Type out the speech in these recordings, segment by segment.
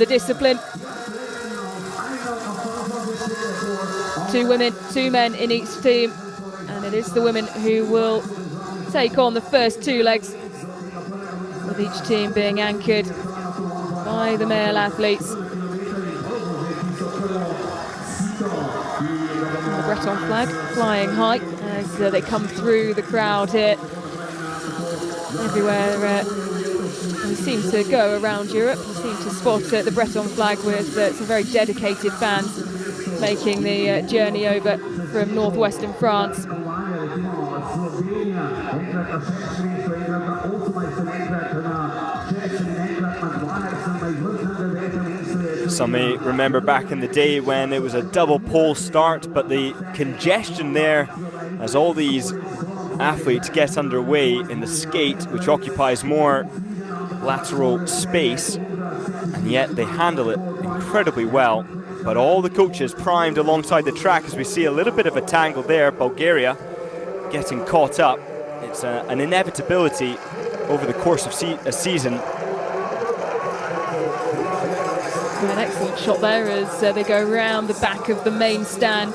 the discipline. 2 women, 2 men in each team, and it is the women who will take on the first 2 legs, with each team being anchored by the male athletes. The Breton flag flying high as they come through the crowd here. Everywhere we seem to go around Europe, we seem to spot the Breton flag with some very dedicated fans making the journey over from northwestern France. Some may remember back in the day when it was a double pole start, but the congestion there as all these athletes get underway in the skate, which occupies more lateral space, and yet they handle it incredibly well. But all the coaches primed alongside the track as we see a little bit of a tangle there. Bulgaria getting caught up. It's an inevitability over the course of a season. An excellent shot there as they go around the back of the main stand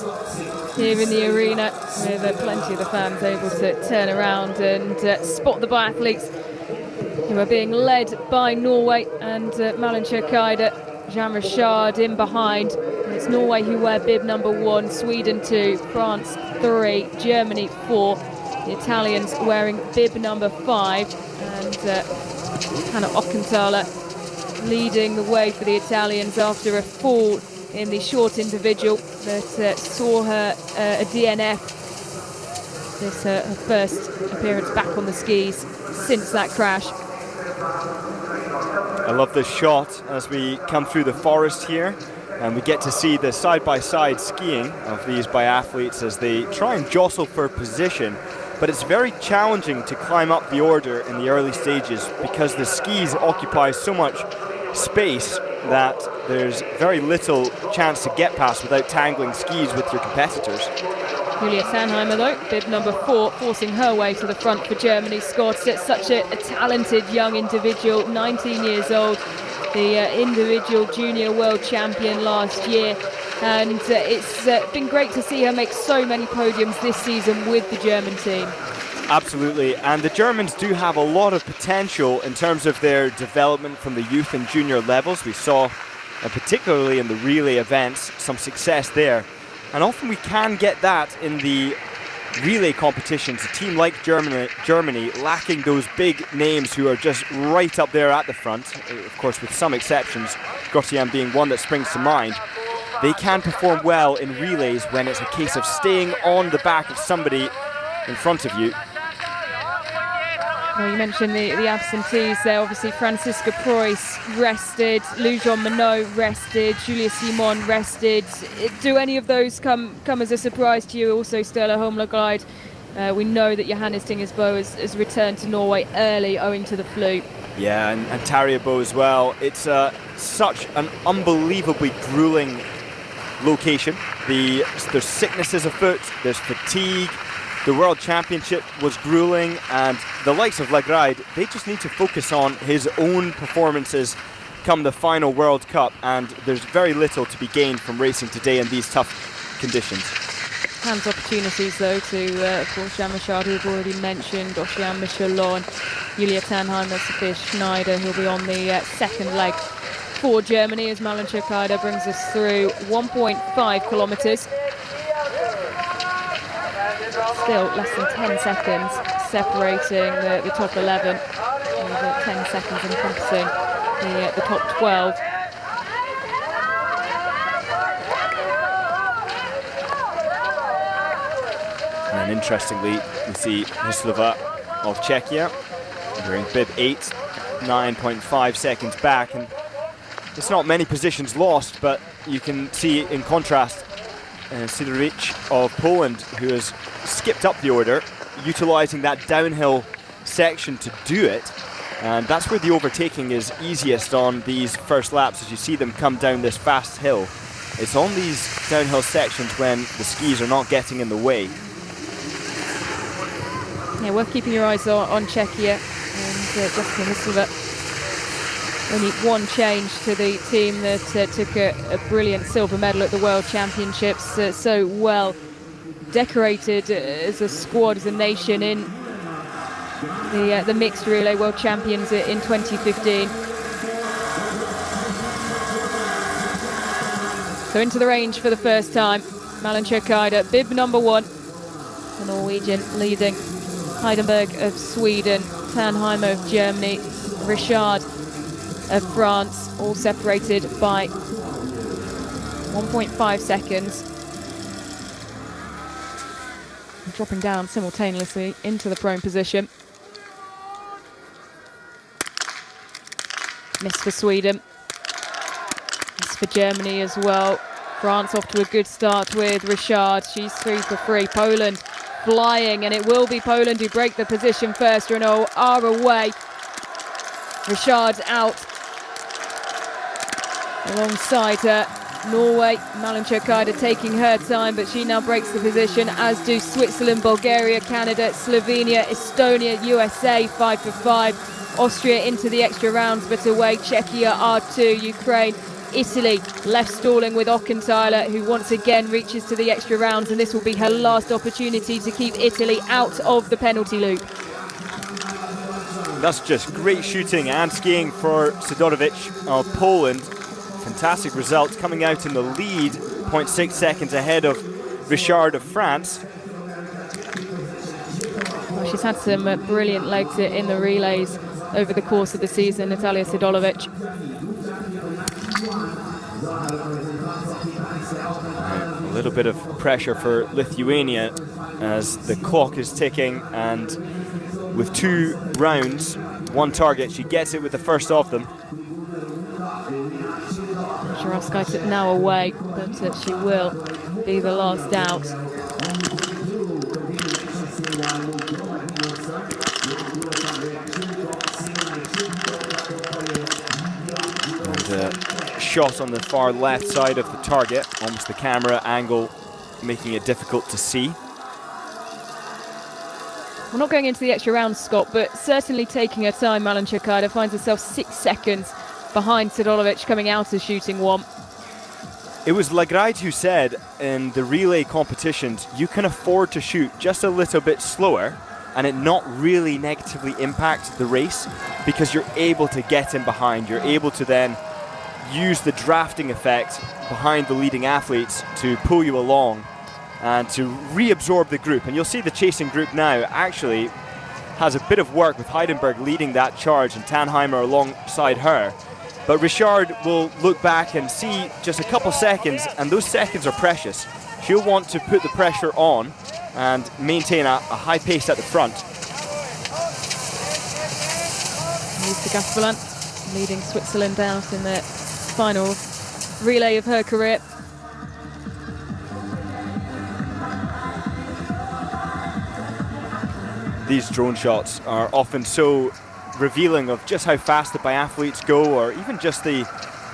here in the arena, with plenty of the fans able to turn around and spot the biathletes who are being led by Norway and Malin Kjærgaard, Jean Richard in behind. And it's Norway who wear bib number 1, Sweden 2, France 3, Germany 4. The Italians wearing bib number 5, and Hannah Ockenthaler leading the way for the Italians after a fall in the short individual that saw her a DNF. This her first appearance back on the skis since that crash. I love this shot as we come through the forest here, and we get to see the side-by-side skiing of these biathletes as they try and jostle for position. But it's very challenging to climb up the order in the early stages because the skis occupy so much space that there's very little chance to get past without tangling skis with your competitors. Julia Sandheimer, though, bib number 4, forcing her way to the front for Germany. Scored such a talented young individual, 19 years old, the individual junior world champion last year. And it's been great to see her make so many podiums this season with the German team. Absolutely, and the Germans do have a lot of potential in terms of their development from the youth and junior levels. We saw, particularly in the relay events, some success there. And often we can get that in the relay competitions. A team like Germany lacking those big names who are just right up there at the front, of course with some exceptions, Grotian being one that springs to mind. They can perform well in relays when it's a case of staying on the back of somebody in front of you. Well, you mentioned the absentees there. Obviously, Franziska Preuss rested, Lou-Jean Monod rested, Julia Simon rested. Do any of those come as a surprise to you? Also, Sturla Holmlund. We know that Johannes Tingesbo has returned to Norway early owing to the flu. Yeah, and Tarja Bo as well. It's such an unbelievably grueling location. There's sicknesses afoot, there's fatigue. The World Championship was grueling, and the likes of Lagride, they just need to focus on his own performances come the final World Cup, and there's very little to be gained from racing today in these tough conditions. Hands opportunities though to, of course, Jean Richard, who we've already mentioned, Oceane Michelon, Julia Tannheimer, Sophia Schneider, who'll be on the second leg for Germany as Malin Kjærgaard brings us through 1.5 kilometres. Still less than 10 seconds separating the top 11, over 10 seconds encompassing the top 12. And interestingly, we see Hyslova of Czechia wearing bib 8, 9.5 seconds back, and it's not many positions lost, but you can see in contrast Sidorowicz of Poland, who has skipped up the order, utilising that downhill section to do it, and that's where the overtaking is easiest on these first laps as you see them come down this fast hill. It's on these downhill sections when the skis are not getting in the way. Yeah, worth keeping your eyes on Czechia and Jessica Hyslova. Only one change to the team that took a brilliant silver medal at the World Championships. So well decorated as a squad, as a nation in the mixed relay World Champions in 2015. So into the range for the first time, Malin Kjærgaard, bib number 1. The Norwegian leading Heidenberg of Sweden, Tannheimer of Germany, Richard of France, all separated by 1.5 seconds. Dropping down simultaneously into the prone position. Miss for Sweden. Miss for Germany as well. France off to a good start with Richard. She's 3 for 3. Poland flying, and it will be Poland who break the position first. Renault are away. Richard out. Alongside her, Norway, Malin Kjærgaard taking her time, but she now breaks the position, as do Switzerland, Bulgaria, Canada, Slovenia, Estonia, USA, 5 for 5. Austria into the extra rounds, but away. Czechia R2, Ukraine, Italy left stalling with Ockenthaler, who once again reaches to the extra rounds, and this will be her last opportunity to keep Italy out of the penalty loop. That's just great shooting and skiing for Sidorovic of Poland. Fantastic result, coming out in the lead, 0.6 seconds ahead of Richard of France. Well, she's had some brilliant legs in the relays over the course of the season, Natalia Sidorovic. A little bit of pressure for Lithuania as the clock is ticking, and with 2 rounds, 1 target, she gets it with the first of them. Jarostkite now away, but she will be the last out. And shot on the far left side of the target, almost the camera angle making it difficult to see. We're not going into the extra round, Scott, but certainly taking her time. Malin Kjærgaard finds herself 6 seconds behind Sidorovic coming out of shooting 1. It was Lagride who said in the relay competitions, you can afford to shoot just a little bit slower and it not really negatively impact the race, because you're able to get in behind. You're able to then use the drafting effect behind the leading athletes to pull you along and to reabsorb the group. And you'll see the chasing group now actually has a bit of work with Heidenberg leading that charge and Tannheimer alongside her. But Richard will look back and see just a couple seconds, and those seconds are precious. She'll want to put the pressure on and maintain a high pace at the front. Lisa Gaspelant leading Switzerland out in the final relay of her career. These drone shots are often so revealing of just how fast the biathletes go, or even just the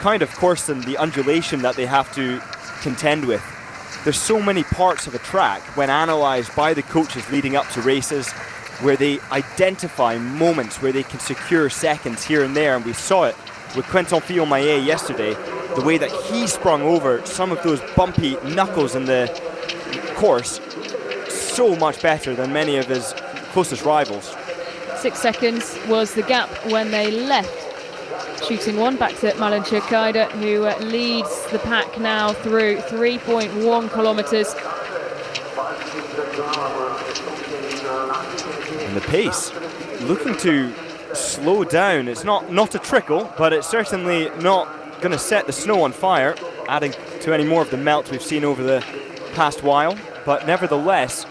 kind of course and the undulation that they have to contend with. There's so many parts of a track when analysed by the coaches leading up to races where they identify moments where they can secure seconds here and there, and we saw it with Quentin Fillon-Maillet yesterday, the way that he sprung over some of those bumpy knuckles in the course so much better than many of his closest rivals. 6 seconds was the gap when they left shooting 1. Back to Malin Kjærgaard, who leads the pack now through 3.1 kilometres. And the pace looking to slow down. It's not a trickle, but it's certainly not going to set the snow on fire, adding to any more of the melt we've seen over the past while. But nevertheless,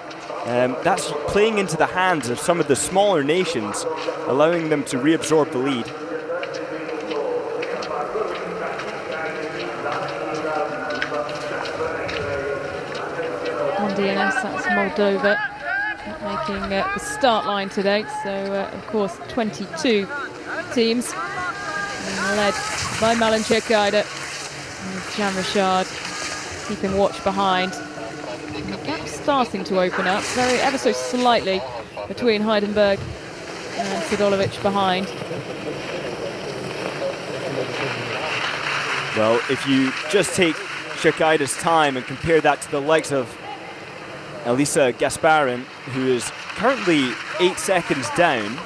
that's playing into the hands of some of the smaller nations, allowing them to reabsorb the lead. On DNS, that's Moldova, making the start line today. So, of course, 22 teams, led by Malin Kjærgaard and Jan Richard, keeping watch behind. And the gap's starting to open up, ever so slightly, between Heidenberg and Sidorovic behind. Well, if you just take Tjerkaida's time and compare that to the likes of Elisa Gasparin, who is currently 8 seconds down,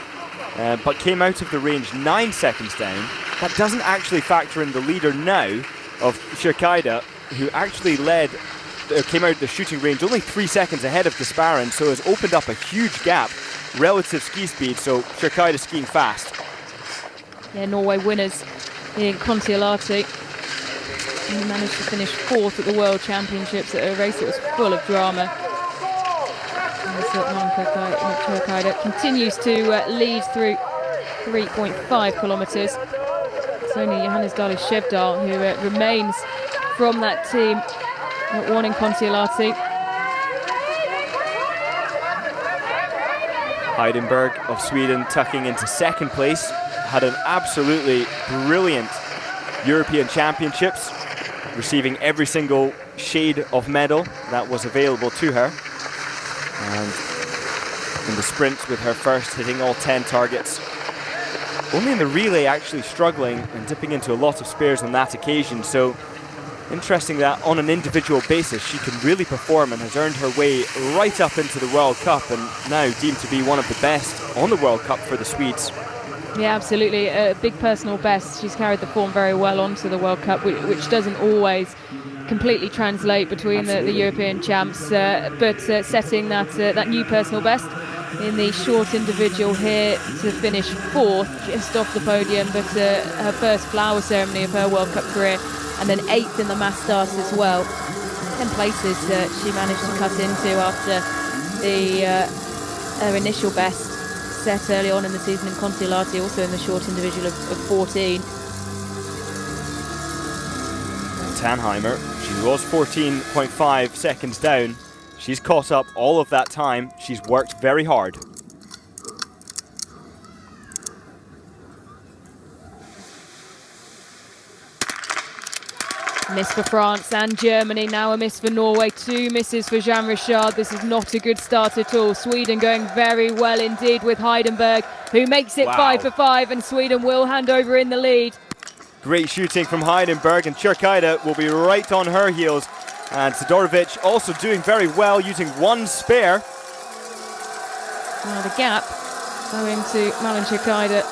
but came out of the range 9 seconds down, that doesn't actually factor in the leader now of Tjerkaida, who actually came out of the shooting range only 3 seconds ahead of Gasparin, so has opened up a huge gap, relative ski speed, so Tjerkaida skiing fast. Yeah, Norway winners in Kontiolahti. He managed to finish 4th at the World Championships at a race that was full of drama. Tjerkaida continues to lead through 3.5 kilometres. It's only Johannes Dali Shevdal who remains from that team that won in Kontiolahti. Heidenberg of Sweden tucking into 2nd place, had an absolutely brilliant European Championships, receiving every single shade of medal that was available to her. And in the sprint with her first, hitting all 10 targets. Only in the relay actually struggling and dipping into a lot of spares on that occasion. So interesting that on an individual basis she can really perform and has earned her way right up into the World Cup and now deemed to be one of the best on the World Cup for the Swedes. Yeah, absolutely. A big personal best. She's carried the form very well onto the World Cup, which doesn't always completely translate between the European champs, but setting that new personal best in the short individual here to finish 4th, just off the podium, but her first flower ceremony of her World Cup career, and then 8th in the mass start as well. 10 places she managed to cut into after her initial best set early on in the season in Kontiolahti, also in the short individual of 14. Tannheimer, she was 14.5 seconds down. She's caught up all of that time. She's worked very hard. Miss for France and Germany, now a miss for Norway, 2 misses for Jean Richard. This is not a good start at all. Sweden going very well indeed with Heidenberg, who makes it 5 for 5, and Sweden will hand over in the lead. Great shooting from Heidenberg, and Tjerkaida will be right on her heels. And Sidorovic also doing very well, using 1 spare. Now the gap going to Malin Tjerkaida,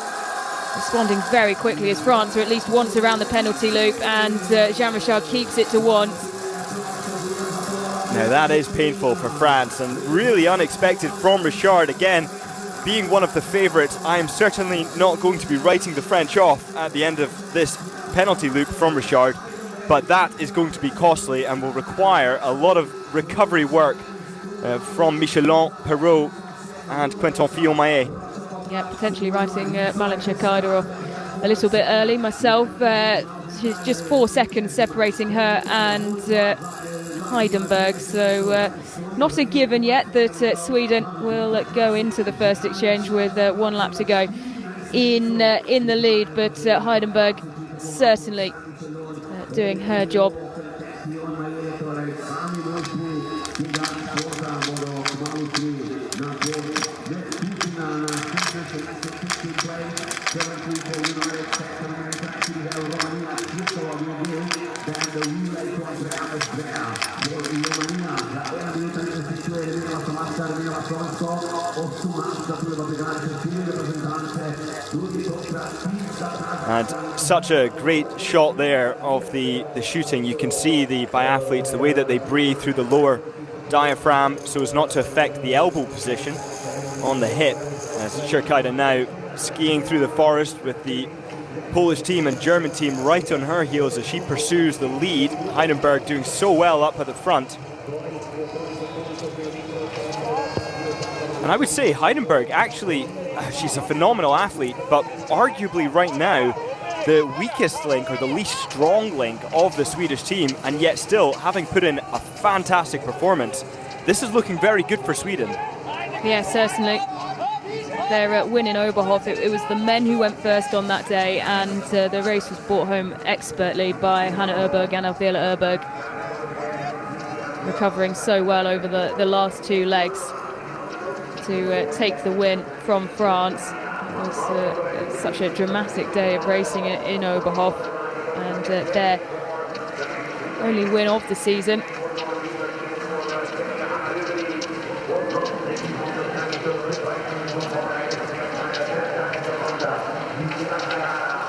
responding very quickly as France are at least once around the penalty loop, and Jean Richard keeps it to 1. Now that is painful for France and really unexpected from Richard. Again, being one of the favourites, I am certainly not going to be writing the French off at the end of this penalty loop from Richard, but that is going to be costly and will require a lot of recovery work from Michelin, Perrault and Quentin Fillon-Maillet. Yeah, potentially writing Malin Tjerkaida off a little bit early myself. She's just 4 seconds separating her and Heidenberg, so not a given yet that Sweden will go into the first exchange with 1 lap to go in the lead, but Heidenberg certainly doing her job. And such a great shot there of the shooting. You can see the biathletes, the way that they breathe through the lower diaphragm so as not to affect the elbow position on the hip. As Tjerkaida now skiing through the forest with the Polish team and German team right on her heels as she pursues the lead. Heidenberg doing so well up at the front. And I would say Heidenberg actually, she's a phenomenal athlete, but arguably right now the weakest link or the least strong link of the Swedish team, and yet still having put in a fantastic performance. This is looking very good for Sweden. Yeah, certainly. Their win in Oberhof, it was the men who went first on that day, and the race was brought home expertly by Hanna Öberg and Alfela Öberg, recovering so well over the last 2 legs to take the win from France. It was such a dramatic day of racing in Oberhof, and and their only win of the season.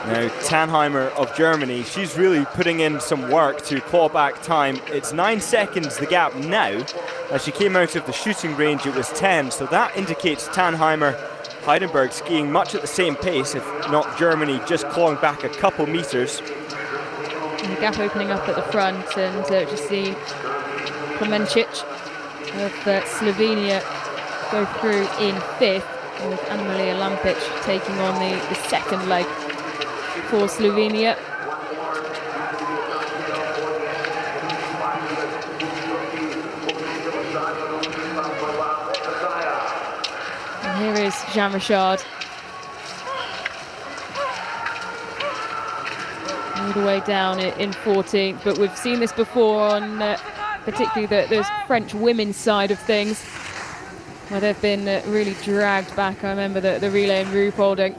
Now, Tannheimer of Germany, she's really putting in some work to claw back time. It's 9 seconds the gap now. As she came out of the shooting range, it was 10, so that indicates Tannheimer, Heidenberg skiing much at the same pace, if not Germany just clawing back a couple meters. And the gap opening up at the front, and just see Klemencic of Slovenia go through in 5th, with Anna-Maria Lampic taking on the second leg for Slovenia. And here is Jean Richard. All the way down in 14th, but we've seen this before on particularly the French women's side of things, where they've been really dragged back. I remember the relay in Ruhpolding.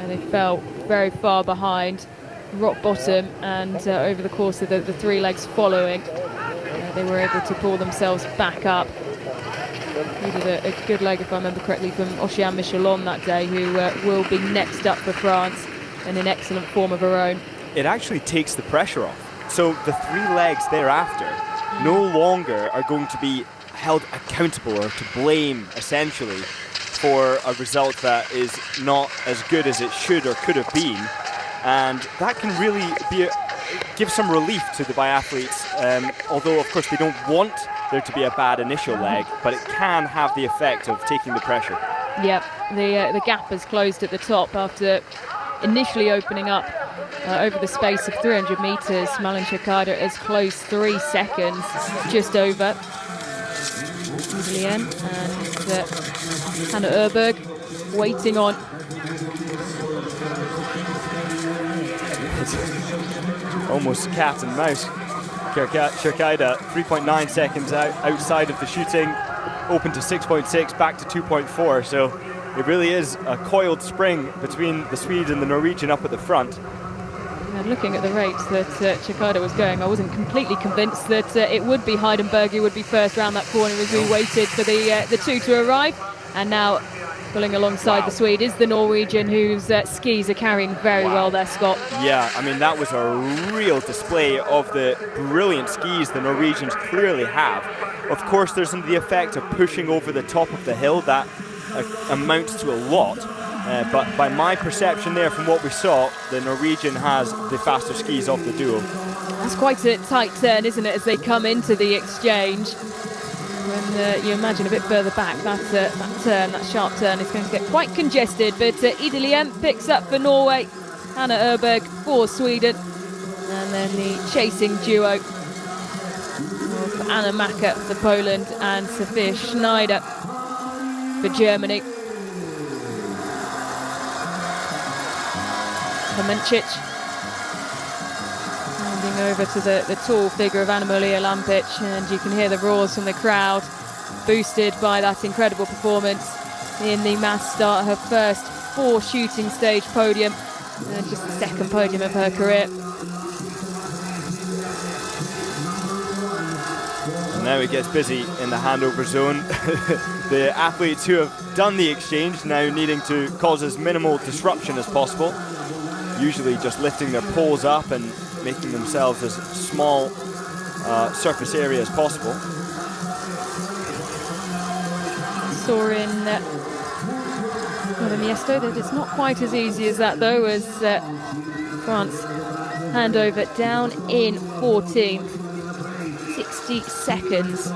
They fell very far behind, rock bottom, and over the course of the 3 legs following, they were able to pull themselves back up. He did a good leg, if I remember correctly, from Oceane Michelon that day, who will be next up for France and in excellent form of her own. It actually takes the pressure off. So the 3 legs thereafter no longer are going to be held accountable or to blame, essentially, for a result that is not as good as it should or could have been. And that can really give some relief to the biathletes, although of course they don't want there to be a bad initial leg, but it can have the effect of taking the pressure. Yep, the gap has closed at the top after initially opening up over the space of 300 metres. Malin Chakada has closed 3 seconds, just over. Lien and Hannah Urberg waiting on. Almost cat and mouse. Chakada 3.9 seconds outside of the shooting, open to 6.6, back to 2.4. So it really is a coiled spring between the Swede and the Norwegian up at the front. And looking at the rates that Chakada was going, I wasn't completely convinced that it would be Heidenberg who would be first round that corner as we waited for the 2 to arrive. And now pulling alongside the Swede is the Norwegian, whose skis are carrying very well there, Scott. Yeah, I mean, that was a real display of the brilliant skis the Norwegians clearly have. Of course, there's the effect of pushing over the top of the hill. That amounts to a lot. But by my perception there, from what we saw, the Norwegian has the faster skis of the duo. That's quite a tight turn, isn't it, as they come into the exchange. When you imagine a bit further back, that sharp turn is going to get quite congested. But Ida Lien picks up for Norway, Hannah Urberg for Sweden, and then the chasing duo of Anna Maka for Poland and Sophia Schneider for Germany. Klemencic handing over to the tall figure of Anna-Maria Lampic, and you can hear the roars from the crowd, boosted by that incredible performance in the mass start, her first 4 shooting stage podium, and just the 2nd podium of her career. And now it gets busy in the handover zone. The athletes who have done the exchange now needing to cause as minimal disruption as possible, usually just lifting their poles up and making themselves as small surface area as possible. Saw in Miesto that it's not quite as easy as that, though, as France handover down in 14th, 60 seconds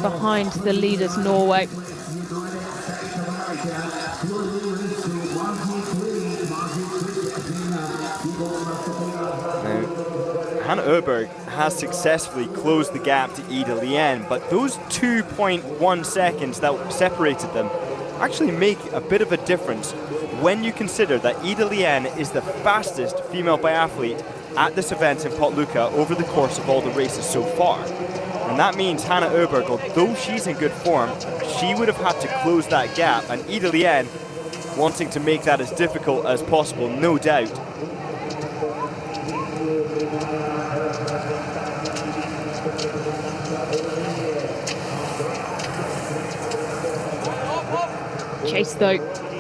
behind the leaders Norway. Hannah Urberg has successfully closed the gap to Ida Lien, but those 2.1 seconds that separated them actually make a bit of a difference when you consider that Ida Lien is the fastest female biathlete at this event in Pokljuka over the course of all the races so far. And that means Hannah Urberg, although she's in good form, she would have had to close that gap, and Ida Lien wanting to make that as difficult as possible, no doubt. Chased though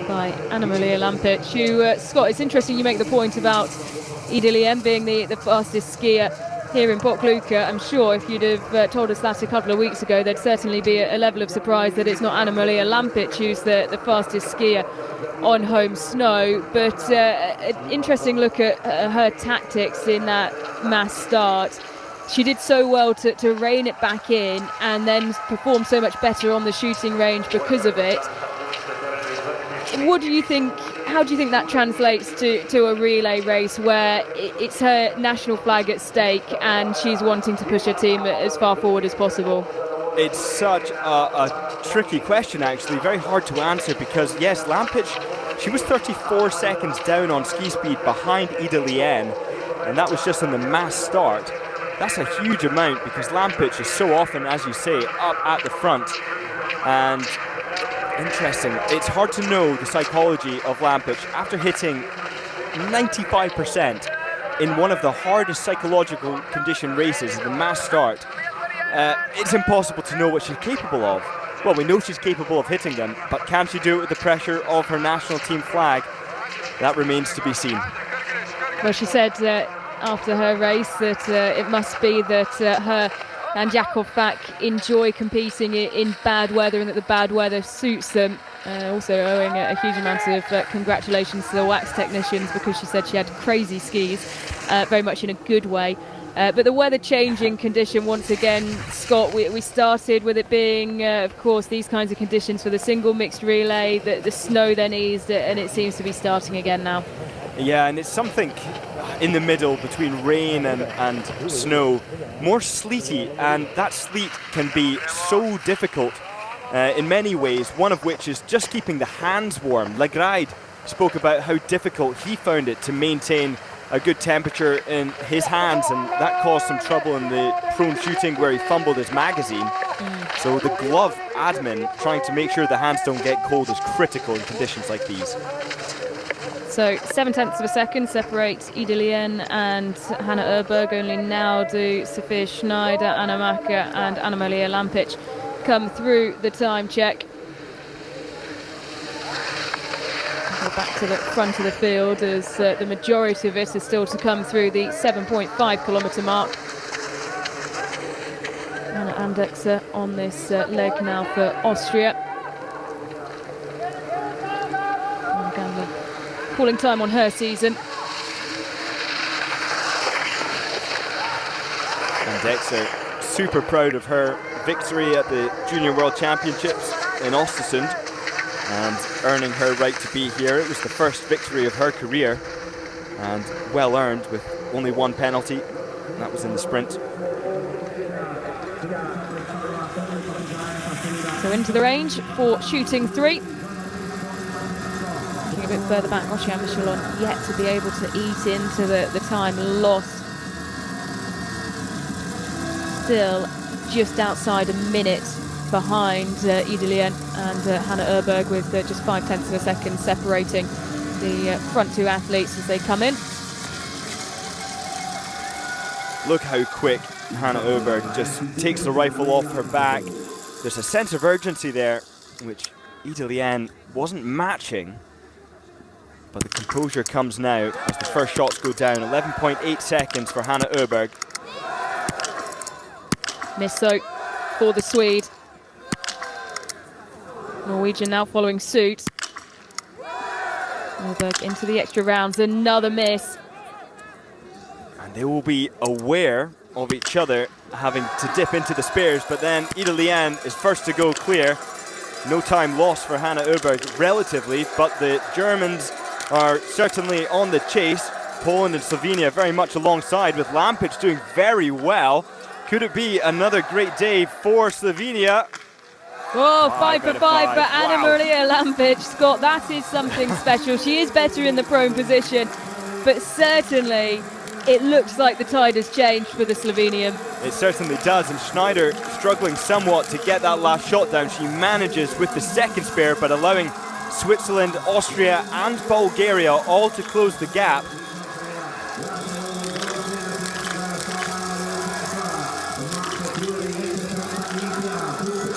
by Anna-Maria Lampic, who, Scott, it's interesting you make the point about Ida Lien being the fastest skier here in Pokljuka. I'm sure if you'd have told us that a couple of weeks ago, there'd certainly be a level of surprise that it's not Anna-Maria Lampic who's the fastest skier on home snow. But an interesting look at her tactics in that mass start. She did so well to rein it back in and then perform so much better on the shooting range because of it. What do you think? How do you think that translates to a relay race where it's her national flag at stake and she's wanting to push her team as far forward as possible? It's such a tricky question, actually, very hard to answer, because yes, Lampic, she was 34 seconds down on ski speed behind Ida Lien, and that was just in the mass start. That's a huge amount, because Lampic is so often, as you say, up at the front. And interesting, it's hard to know the psychology of Lampic after hitting 95% in one of the hardest psychological condition races, the mass start. It's impossible to know what she's capable of. Well, we know she's capable of hitting them, but can she do it with the pressure of her national team flag? That remains to be seen. Well, she said after her race that it must be that her and Jakob Fak enjoy competing in bad weather and that the bad weather suits them. Also owing a huge amount of congratulations to the wax technicians, because she said she had crazy skis, very much in a good way. But the weather changing condition, once again, Scott, we started with it being, of course, these kinds of conditions for the single mixed relay. The snow then eased, and it seems to be starting again now. Yeah, and it's something in the middle between rain and snow, more sleety, and that sleet can be so difficult in many ways, one of which is just keeping the hands warm. Lagride spoke about how difficult he found it to maintain a good temperature in his hands, and that caused some trouble in the prone shooting where he fumbled his magazine. So the glove admin, trying to make sure the hands don't get cold, is critical in conditions like these. So 0.7 of a second separates Ida Lien and Hanna Öberg. Only now do Sophia Schneider, Anna Maka and Anna-Maria Lampic come through the time check. Go back to the front of the field as the majority of it is still to come through the 7.5 kilometre mark. Anna Andexer on this leg now for Austria. Calling time on her season. Andexer super proud of her victory at the Junior World Championships in Östersund and earning her right to be here. It was the first victory of her career and well earned, with only one penalty, and that was in the sprint. So into the range for shooting three. A bit further back, Ocean Michelon yet to be able to eat into the time lost. Still just outside a minute behind Ida Lien and Hanna Öberg, with just 0.5 of a second separating the front two athletes as they come in. Look how quick Hanna Öberg just takes the rifle off her back. There's a sense of urgency there, which Ida Lien wasn't matching. But the composure comes now as the first shots go down. 11.8 seconds for Hanna Öberg. Miss so for the Swede. Norwegian now following suit. Öberg into the extra rounds, another miss. And they will be aware of each other having to dip into the spares, but then Ida Lien is first to go clear. No time lost for Hanna Öberg relatively, but the Germans are certainly on the chase. Poland and Slovenia very much alongside, with Lampic doing very well. Could it be another great day for Slovenia? Oh, 5 for 5 for Wow. Anna-Maria Lampic. Scott, that is something special. She is better in the prone position, but certainly it looks like the tide has changed for the Slovenian. It certainly does, and Schneider struggling somewhat to get that last shot down. She manages with the second spare, but allowing Switzerland, Austria and Bulgaria all to close the gap.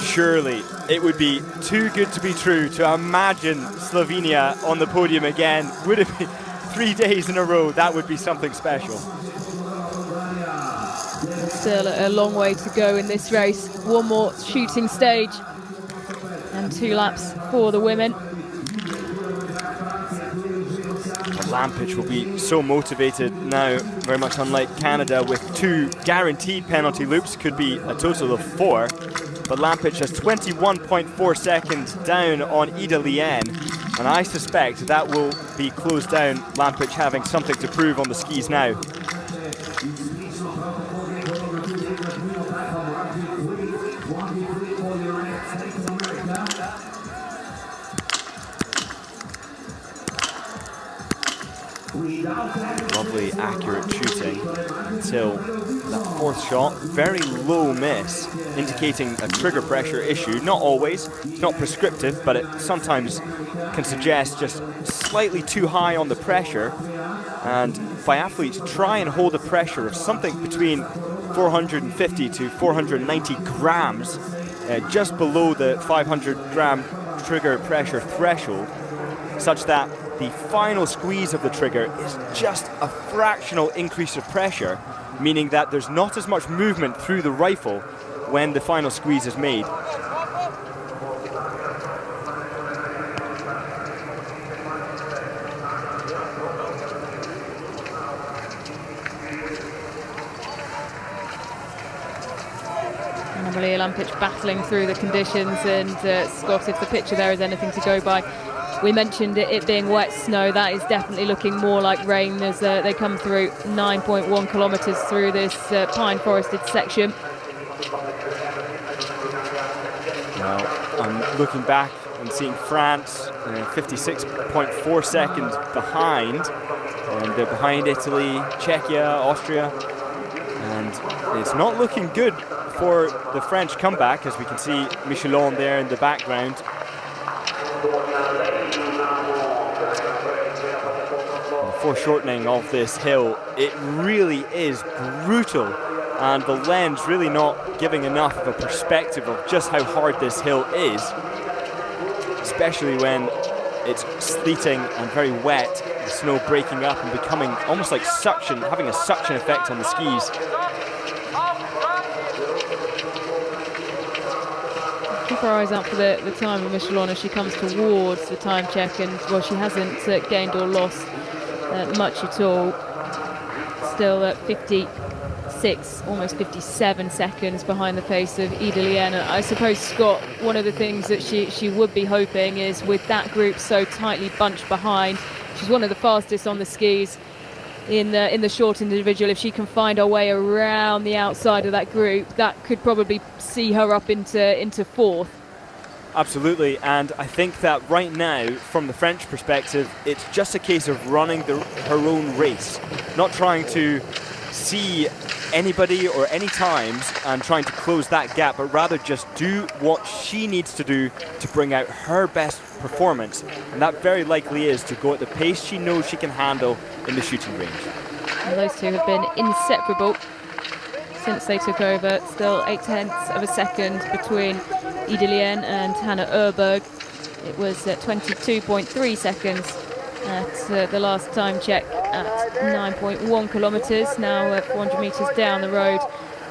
Surely it would be too good to be true to imagine Slovenia on the podium again. Would it be 3 days in a row? That would be something special. Still a long way to go in this race. One more shooting stage and 2 laps for the women. Lampic will be so motivated now, very much unlike Canada, with 2 guaranteed penalty loops. Could be a total of 4. But Lampic has 21.4 seconds down on Ida Lien, and I suspect that will be closed down. Lampic having something to prove on the skis now. Lovely, accurate shooting until that 4th shot. Very low miss, indicating a trigger pressure issue. Not always, it's not prescriptive, but it sometimes can suggest just slightly too high on the pressure. And biathletes try and hold a pressure of something between 450 to 490 grams, just below the 500-gram trigger pressure threshold, such that the final squeeze of the trigger is just a fractional increase of pressure, meaning that there's not as much movement through the rifle when the final squeeze is made. Maria Lampic battling through the conditions, and Scott, if the picture there is anything to go by, we mentioned it being wet snow. That is definitely looking more like rain as they come through 9.1 kilometres through this pine forested section. Now, I'm looking back and seeing France 56.4 seconds behind, and they're behind Italy, Czechia, Austria, and it's not looking good for the French comeback, as we can see Michelon there in the background. The foreshortening of this hill, it really is brutal, and the lens really not giving enough of a perspective of just how hard this hill is, especially when it's sleeting and very wet, the snow breaking up and becoming almost like suction, having a suction effect on the skis. Keep our eyes out for the time of Michelon as she comes towards the time check, and well, she hasn't gained or lost much at all. Still at 56, almost 57 seconds behind the pace of Ida Lien. I suppose, Scott, one of the things that she would be hoping is, with that group so tightly bunched behind, she's one of the fastest on the skis in the short individual. If she can find her way around the outside of that group, that could probably see her up into 4th. Absolutely, and I think that right now, from the French perspective, it's just a case of running her own race, not trying to see anybody or any times and trying to close that gap, but rather just do what she needs to do to bring out her best performance, and that very likely is to go at the pace she knows she can handle in the shooting range. And those two have been inseparable since they took over. Still 0.8 of a second between Ida Lien and Hannah Öberg. It was 22.3 seconds at the last time check at 9.1 kilometres, now 400 metres down the road,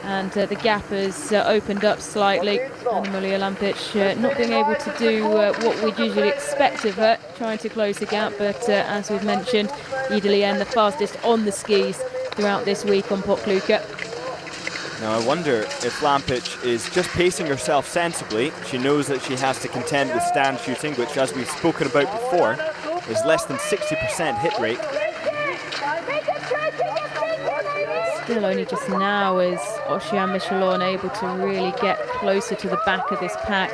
and the gap has opened up slightly. Maria Lampic not being able to do what we'd usually expect of her, trying to close the gap, but as we've mentioned, Ida Lien the fastest on the skis throughout this week on Pokljuka. Now I wonder if Lampic is just pacing herself sensibly. She knows that she has to contend with stand shooting, which, as we've spoken about before, is less than 60% hit rate. Still only just now is Ocean Michelon able to really get closer to the back of this pack.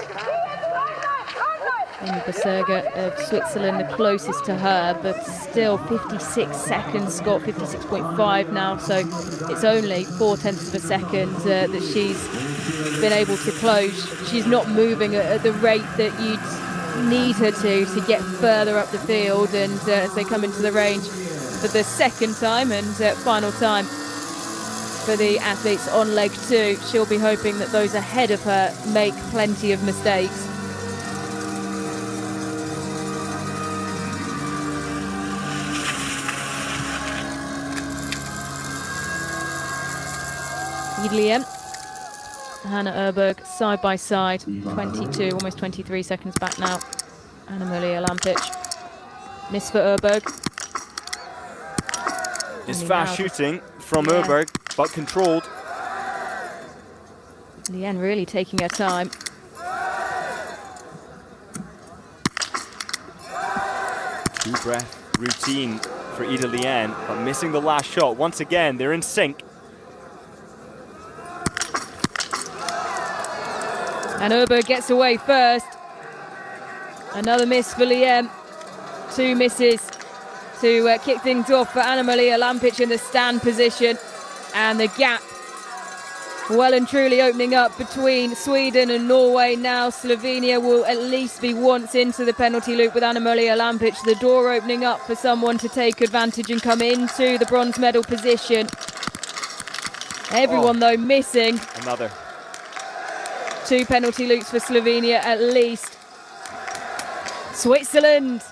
Amy Berserger of Switzerland the closest to her, but still 56 seconds, Scott, 56.5 now, so it's only 0.4 of a second that she's been able to close. She's not moving at the rate that you'd need her to get further up the field, and as they come into the range for the second time and final time for the athletes on leg 2, she'll be hoping that those ahead of her make plenty of mistakes. Idlien, Hannah Erberg side by side, 22, almost 23 seconds back now. Anna-Maria Lampic. Miss for Erberg. It's fast shooting from Erberg, but controlled. Lien really taking her time. Two-breath routine for Ida Lien, but missing the last shot. Once again, they're in sync. And Erberg gets away first. Another miss for Lien. Two misses to kick things off for Anna-Maria Lampic in the stand position. And the gap well and truly opening up between Sweden and Norway. Now Slovenia will at least be once into the penalty loop with Anna-Maria Lampic. The door opening up for someone to take advantage and come into the bronze medal position. Everyone though missing. Another. Two penalty loops for Slovenia at least. Switzerland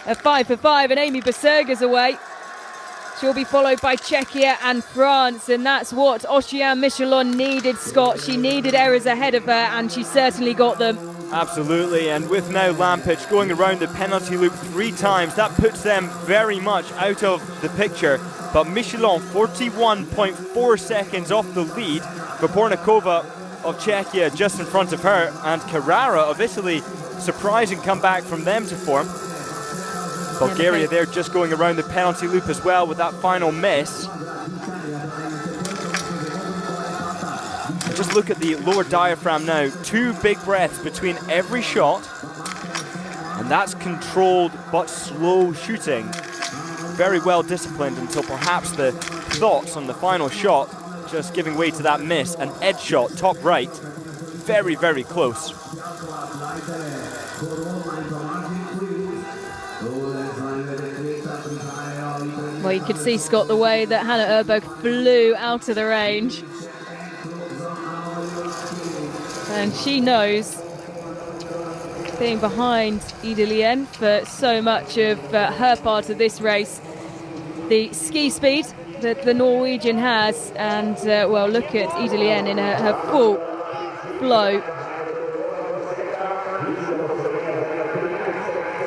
at 5 for 5, and Amy Beserger's away. She'll be followed by Czechia and France, and that's what Oceane Michelon needed, Scott. She needed errors ahead of her, and she certainly got them. Absolutely, and with now Lampic going around the penalty loop 3 times, that puts them very much out of the picture. But Michelon, 41.4 seconds off the lead. Vapornikova of Czechia just in front of her, and Carrara of Italy, surprising comeback from them to form. Bulgaria there just going around the penalty loop as well with that final miss. Just look at the lower diaphragm now. 2 big breaths between every shot. And that's controlled but slow shooting. Very well disciplined until perhaps the thoughts on the final shot just giving way to that miss. An edge shot, top right. Very, very close. Well, you could see, Scott, the way that Hannah Erberg flew out of the range. And she knows, being behind Ida Lien for so much of her part of this race, the ski speed that the Norwegian has. And, well, look at Ida Lien in her full flow.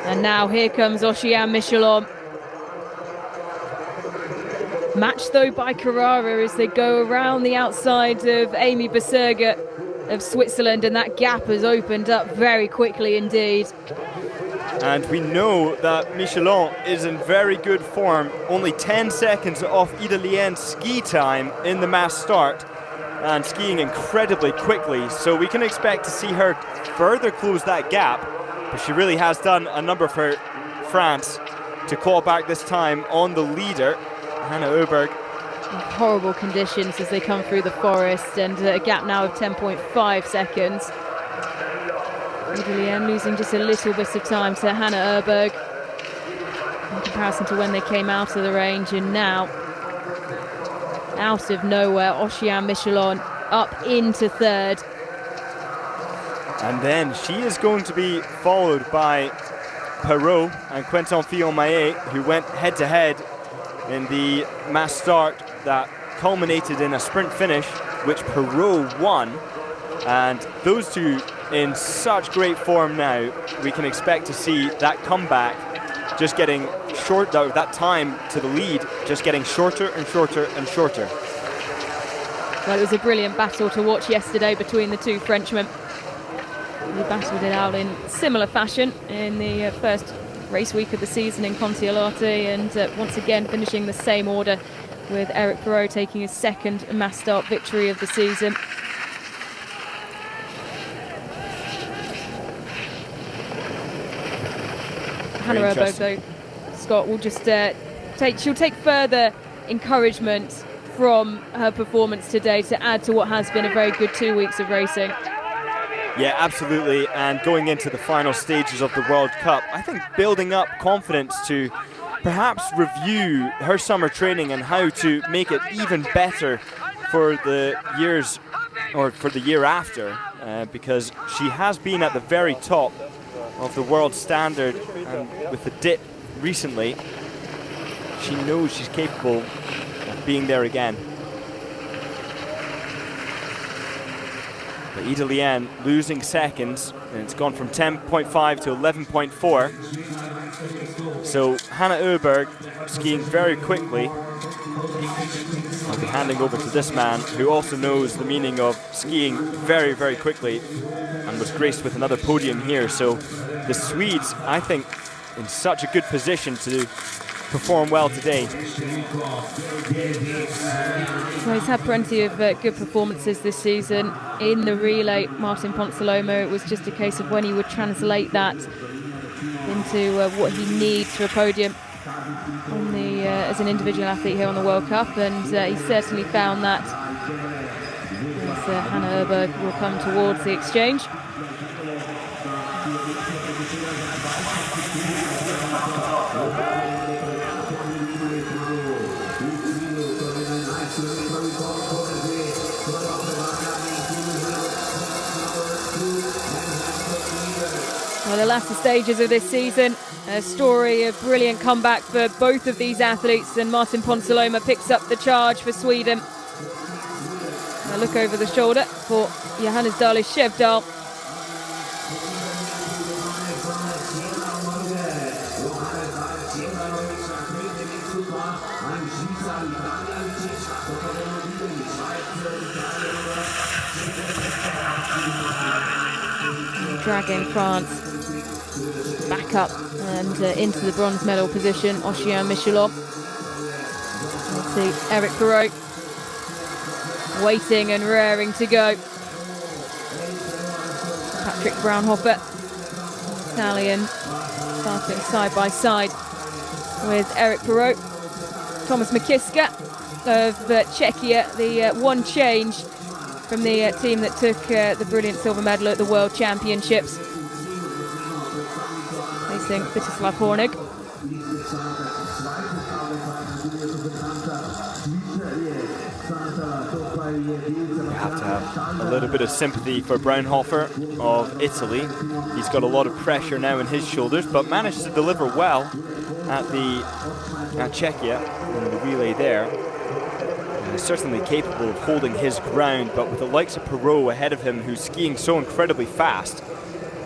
And now here comes Oceane Michelon. Matched though by Carrara as they go around the outside of Amy Beserger of Switzerland, and that gap has opened up very quickly indeed. And we know that Michelon is in very good form, only 10 seconds off Ida Lien's ski time in the mass start, and skiing incredibly quickly, so we can expect to see her further close that gap, but she really has done a number for France to call back this time on the leader, Hannah Erberg. Horrible conditions as they come through the forest, and a gap now of 10.5 seconds. Ida Lien losing just a little bit of time to Hannah Erberg in comparison to when they came out of the range, and now out of nowhere Oceane Michelon up into third. And then she is going to be followed by Perrault and Quentin Fillon-Maillet, who went head-to-head in the mass start that culminated in a sprint finish, which Perrault won. And those two in such great form now, we can expect to see that comeback just getting short, that time to the lead just getting shorter and shorter and shorter. Well, it was a brilliant battle to watch yesterday between the two Frenchmen. We battled it out in similar fashion in the first race week of the season in Kontiolahti, and once again finishing the same order, with Eric Perrault taking his second mass start victory of the season. Hannah Erberg, though, Scott, will just she'll take further encouragement from her performance today to add to what has been a very good 2 weeks of racing. Yeah, absolutely, and going into the final stages of the World Cup, I think building up confidence to perhaps review her summer training and how to make it even better for the years, or for the year after, because she has been at the very top of the world standard, and with the dip recently, she knows she's capable of being there again. But Ida Lien losing seconds, and it's gone from 10.5 to 11.4. So Hannah Öberg skiing very quickly. I'll be handing over to this man who also knows the meaning of skiing very, very quickly and was graced with another podium here. So the Swedes, I think, in such a good position to perform well today. Well, he's had plenty of good performances this season. In the relay, Martin Ponsiluoma, it was just a case of when he would translate that into what he needs for a podium on the, as an individual athlete here on the World Cup, and he certainly found that as Hannah Öberg will come towards the exchange. Well, the latter stages of this season, a story of brilliant comeback for both of these athletes, and Martin Ponsiluoma picks up the charge for Sweden. A look over the shoulder for Johannes Dahle-Skjevdal. Dragging France back up and into the bronze medal position. Ocean Michelot. Let's see, Eric Perrault waiting and raring to go. Patrick Braunhofer, Italian, starting side by side with Eric Perrault. Thomas Makiska of Czechia, the one change from the team that took the brilliant silver medal at the World Championships. Facing Vítězslav Hornig. You have to have a little bit of sympathy for Braunhofer of Italy. He's got a lot of pressure now in his shoulders, but managed to deliver well at Czechia in the relay there. He's certainly capable of holding his ground, but with the likes of Perrault ahead of him, who's skiing so incredibly fast,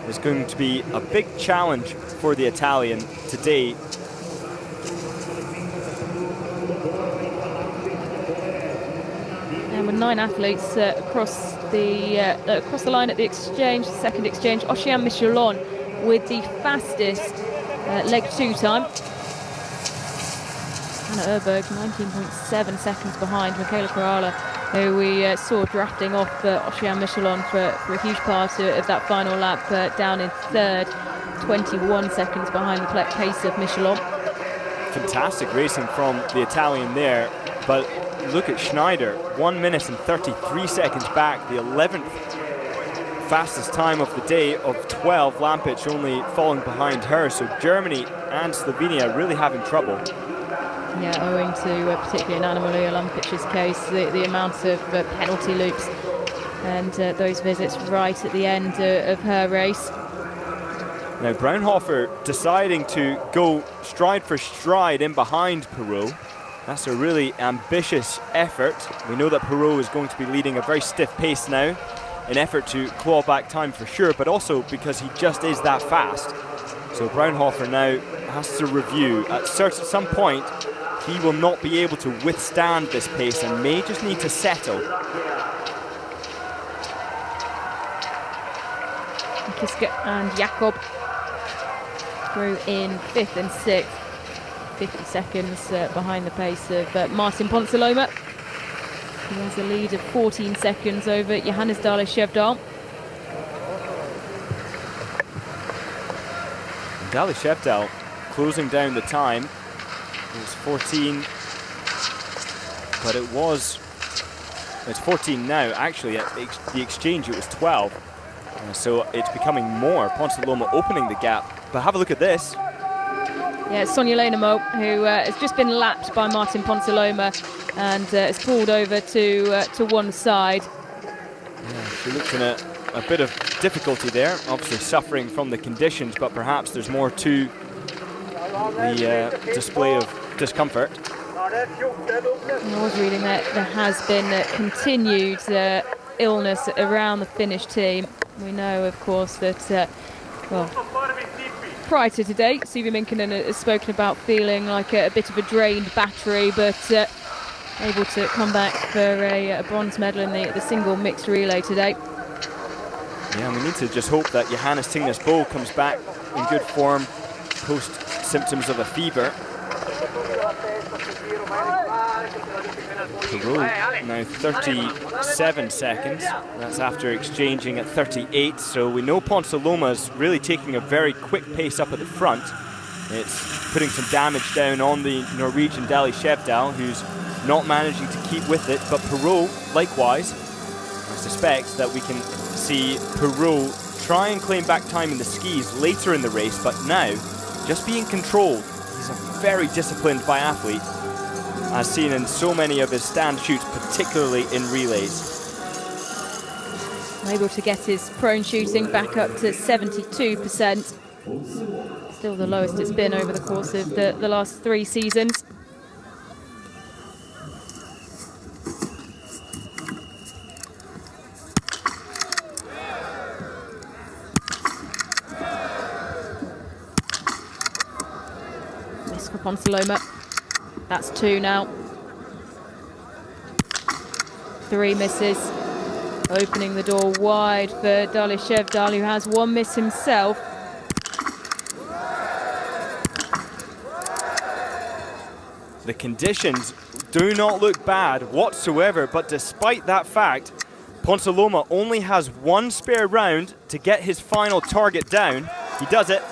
is going to be a big challenge for the Italian today. And with 9 athletes across the line at the exchange, second exchange, Ocean Michelot with the fastest leg 2 time. Hannah Öberg 19.7 seconds behind Michaela Corrala, who we saw drafting off Ocean Michelot for a huge part of that final lap, down in third, 21 seconds behind the pace of Michelot. Fantastic racing from the Italian there, but look at Schneider, 1 minute and 33 seconds back, the 11th fastest time of the day of 12, Lampic only falling behind her, so Germany and Slovenia really having trouble. Yeah, owing to particularly in Anna-Maria Lampic's case, the amount of penalty loops and those visits right at the end of her race. Now Braunhofer deciding to go stride for stride in behind Perrault. That's a really ambitious effort. We know that Perrault is going to be leading a very stiff pace now, an effort to claw back time for sure, but also because he just is that fast. So Braunhofer now has to review. At some point, he will not be able to withstand this pace and may just need to settle. Kiska and Jakob through in 5th and 6th, 50 seconds behind the pace of Martin Ponsiluoma. He has a lead of 14 seconds over Johannes Dahle-Skjevdal. Dahle-Skjevdal closing down the time. It was 14, but it's 14 now. Actually, at the exchange it was 12. So it's becoming more. Ponsiluoma opening the gap. But have a look at this. Yeah, it's Sonja Leinamo, who has just been lapped by Martin Ponsiluoma and has pulled over to one side. Yeah, she looked in a bit of difficulty there, obviously suffering from the conditions, but perhaps there's more to the display of discomfort. I was reading that there has been continued illness around the Finnish team. We know, of course, that, well, prior to today, Siivi Minkkinen has spoken about feeling like a bit of a drained battery, but able to come back for a bronze medal in the single mixed relay today. Yeah, we need to just hope that Johannes Tingnes Bo comes back in good form post symptoms of a fever. Now 37 seconds. That's after exchanging at 38. So we know Ponsiluoma's really taking a very quick pace up at the front. It's putting some damage down on the Norwegian Dali Skjevdal, who's not managing to keep with it. But Perrault, likewise, I suspect that we can see Perrault try and claim back time in the skis later in the race, but now just being controlled. He's a very disciplined biathlete, as seen in so many of his stand shoots, particularly in relays. Able to get his prone shooting back up to 72%. Still the lowest it's been over the course of the last 3 seasons. Miss for Ponsiluoma. That's 2 now. 3 misses. Opening the door wide for Dali Skjevdal, who has 1 miss himself. The conditions do not look bad whatsoever, but despite that fact, Ponsiluoma only has 1 spare round to get his final target down. He does it.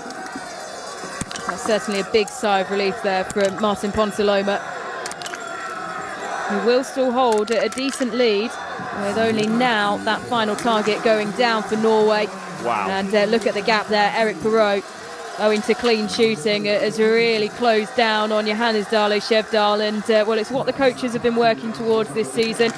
That's certainly a big sigh of relief there from Martin Ponsiluoma, who will still hold a decent lead, with only now that final target going down for Norway. Wow. And look at the gap there. Eric Perrault, owing to clean shooting, has really closed down on Johannes Dali Skjevdal. And, well, it's what the coaches have been working towards this season.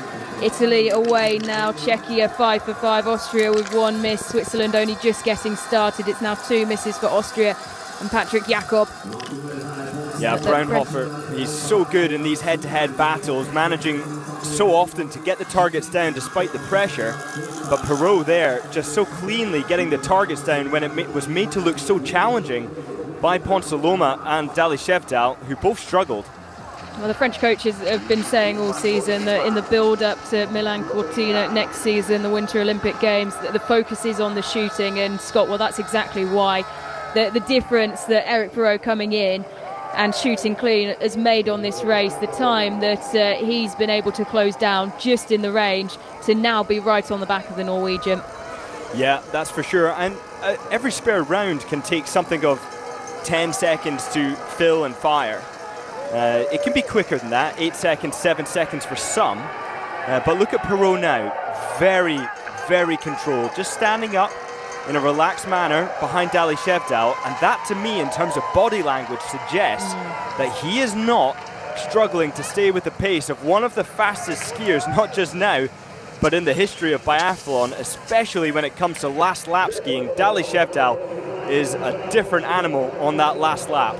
Italy away now, Czechia 5 for 5, Austria with 1 miss, Switzerland only just getting started. It's now 2 misses for Austria and Patrick Jakob. Yeah, Braunhofer, he's so good in these head-to-head battles, managing so often to get the targets down despite the pressure. But Perrault there, just so cleanly getting the targets down when it was made to look so challenging by Ponsiluoma and Dali Skjevdal, who both struggled. Well, the French coaches have been saying all season that in the build-up to Milan Cortina next season, the Winter Olympic Games, that the focus is on the shooting. And Scott, well, that's exactly why the difference that Eric Perrault coming in and shooting clean has made on this race, the time that he's been able to close down just in the range to now be right on the back of the Norwegian. Yeah, that's for sure. And every spare round can take something of 10 seconds to fill and fire. It can be quicker than that, 8 seconds, 7 seconds for some. But look at Perrault now, very, very controlled, just standing up in a relaxed manner behind Dali Skjevdal, and that to me in terms of body language suggests that he is not struggling to stay with the pace of one of the fastest skiers, not just now, but in the history of biathlon, especially when it comes to last lap skiing. Dali Skjevdal is a different animal on that last lap.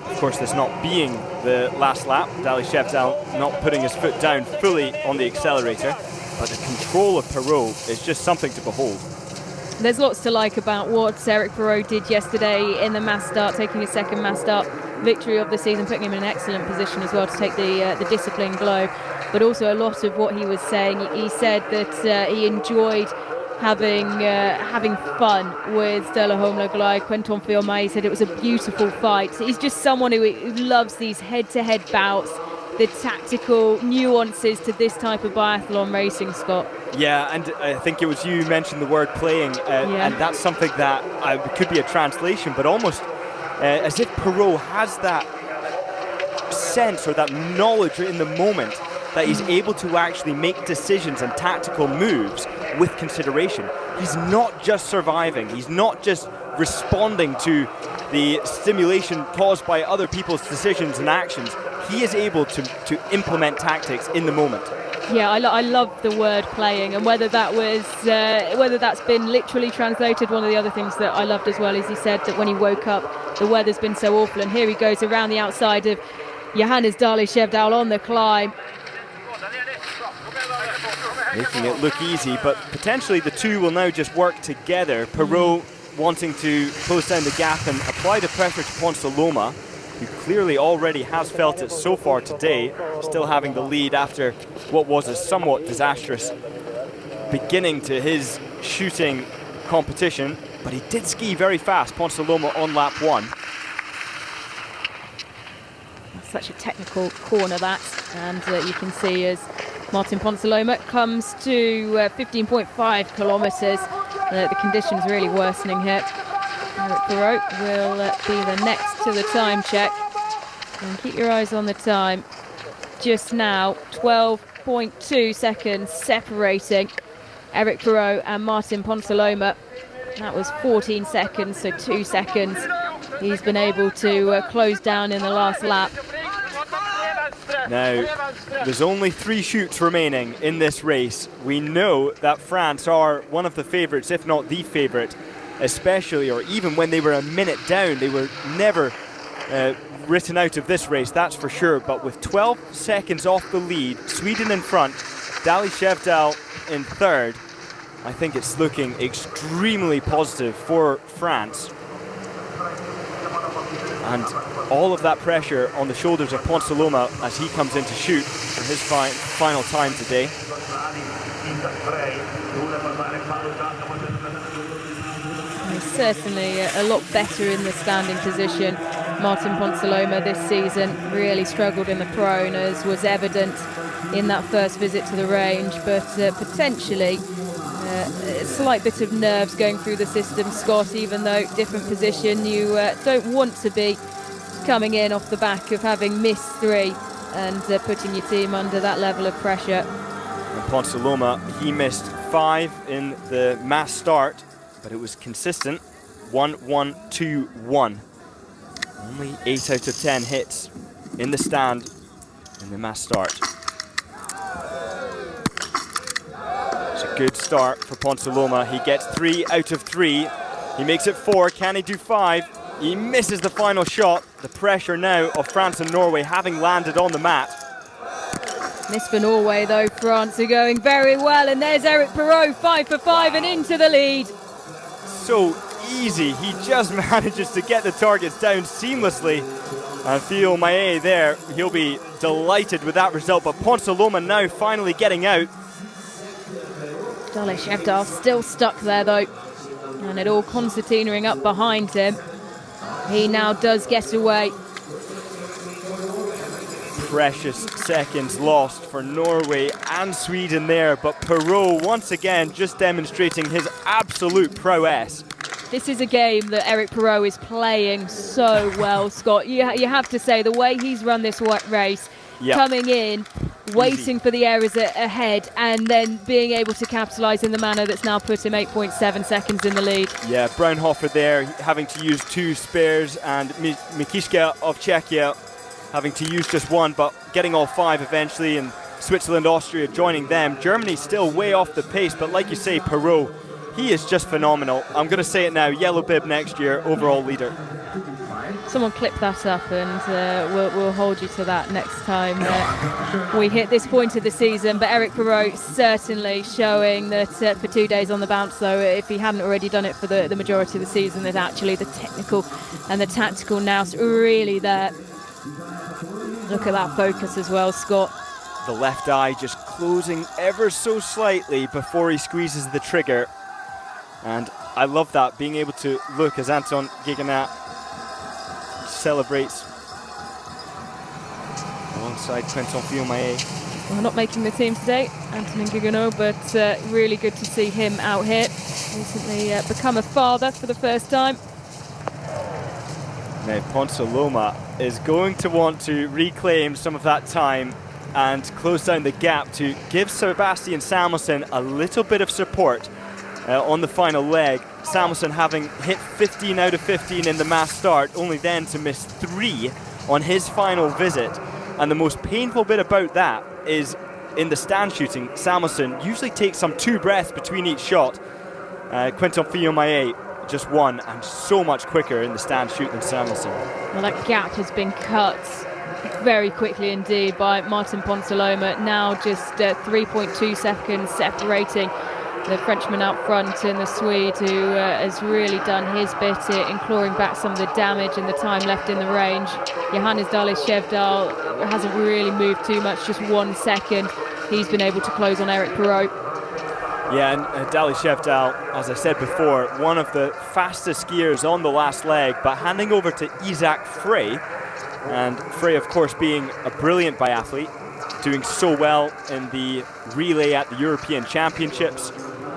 Of course, this not being the last lap, Dali Skjevdal not putting his foot down fully on the accelerator, but the control of Perrault is just something to behold. There's lots to like about what Eric Perrault did yesterday in the mass start, taking his second mass start victory of the season, putting him in an excellent position as well to take the discipline globe. But also a lot of what he was saying, he said that he enjoyed having fun with Stella Holmlöglai, Quentin Fiormai. He said it was a beautiful fight. He's just someone who loves these head-to-head bouts, the tactical nuances to this type of biathlon racing, Scott. Yeah, and I think it was you mentioned the word playing, and that's something that could be a translation, but almost as if Perrault has that sense or that knowledge in the moment that he's able to actually make decisions and tactical moves with consideration. He's not just surviving, he's not just responding to the stimulation caused by other people's decisions and actions. He is able to implement tactics in the moment. Yeah, I love the word playing, and whether that's been literally translated. One of the other things that I loved as well is he said that when he woke up, the weather's been so awful, and here he goes around the outside of Johannes Dali Skjevdal on the climb. making it look easy, but potentially the two will now just work together. Perrault wanting to close down the gap and apply the pressure to Ponsaloma, who clearly already has felt it so far today, still having the lead after what was a somewhat disastrous beginning to his shooting competition, but he did ski very fast, Ponsaloma on lap 1. Such a technical corner that, and you can see as Martin Ponsaloma comes to 15.5 kilometres. The conditions really worsening here. Eric Perrault will be the next to the time check. And keep your eyes on the time. Just now, 12.2 seconds separating Eric Perrault and Martin Ponsaloma. That was 14 seconds, so 2 seconds he's been able to close down in the last lap. Now, there's only 3 shoots remaining in this race. We know that France are one of the favourites, if not the favourite, especially, or even when they were a minute down, they were never written out of this race, that's for sure. But with 12 seconds off the lead, Sweden in front, Dali Shevdal in third, I think it's looking extremely positive for France. And all of that pressure on the shoulders of Ponsaloma as he comes in to shoot for his final time today. He's certainly a lot better in the standing position. Martin Ponsaloma this season really struggled in the prone, as was evident in that first visit to the range, but potentially a slight bit of nerves going through the system, Scott, even though different position. You don't want to be coming in off the back of having missed 3 and putting your team under that level of pressure. And Ponsaloma, he missed 5 in the mass start, but it was consistent, 1-1-2-1. Only 8 out of 10 hits in the stand in the mass start. It's a good start for Ponsaloma. He gets 3 out of 3. He makes it 4. Can he do 5? He misses the final shot. The pressure now of France and Norway having landed on the mat. Miss for Norway though. France are going very well, and there's Eric Perrault, 5 for 5 and into the lead. So easy. He just manages to get the targets down seamlessly. And Theo Maé there, he'll be delighted with that result. But Ponsaloma now finally getting out. Dali Shevdal still stuck there though, and it all concertinaing up behind him. He now does get away. Precious seconds lost for Norway and Sweden there, but Perrault once again just demonstrating his absolute prowess. This is a game that Eric Perrault is playing so well, Scott. You have to say, the way he's run this race, coming in, waiting for the errors ahead, and then being able to capitalise in the manner that's now put him 8.7 seconds in the lead. Yeah, Braunhofer there having to use 2 spares, and Mikiszka of Czechia having to use just 1, but getting all 5 eventually, and Switzerland, Austria joining them. Germany still way off the pace, but like you say, Perrault, he is just phenomenal. I'm going to say it now, yellow bib next year, overall leader. Someone clip that up, and we'll hold you to that next time we hit this point of the season. But Eric Perrault certainly showing that for 2 days on the bounce, though, if he hadn't already done it for the majority of the season, that actually the technical and the tactical nous really there. Look at that focus as well, Scott. The left eye just closing ever so slightly before he squeezes the trigger. And I love that, being able to look as Anton Giganat celebrates alongside Quentin Fillon-Maillet. Well, not making the team today, Antonin Guiganot, but really good to see him out here. Recently become a father for the first time. Now Ponsaloma is going to want to reclaim some of that time and close down the gap to give Sebastian Samuelsson a little bit of support on the final leg. Samuelsson having hit 15 out of 15 in the mass start, only then to miss 3 on his final visit. And the most painful bit about that is in the stand shooting, Samuelsson usually takes some 2 breaths between each shot. Quentin Fillon-Maillet just 1, and so much quicker in the stand shoot than Samuelsson. Well, that gap has been cut very quickly indeed by Martin Ponsaloma. Now just 3.2 seconds separating the Frenchman out front and the Swede, who has really done his bit in clawing back some of the damage and the time left in the range. Johannes Dahle-Skjevdal hasn't really moved too much, just 1 second. He's been able to close on Eric Perrault. Yeah, and Dahle-Skjevdal, as I said before, one of the fastest skiers on the last leg, but handing over to Isak Frey. And Frey, of course, being a brilliant biathlete, doing so well in the relay at the European Championships.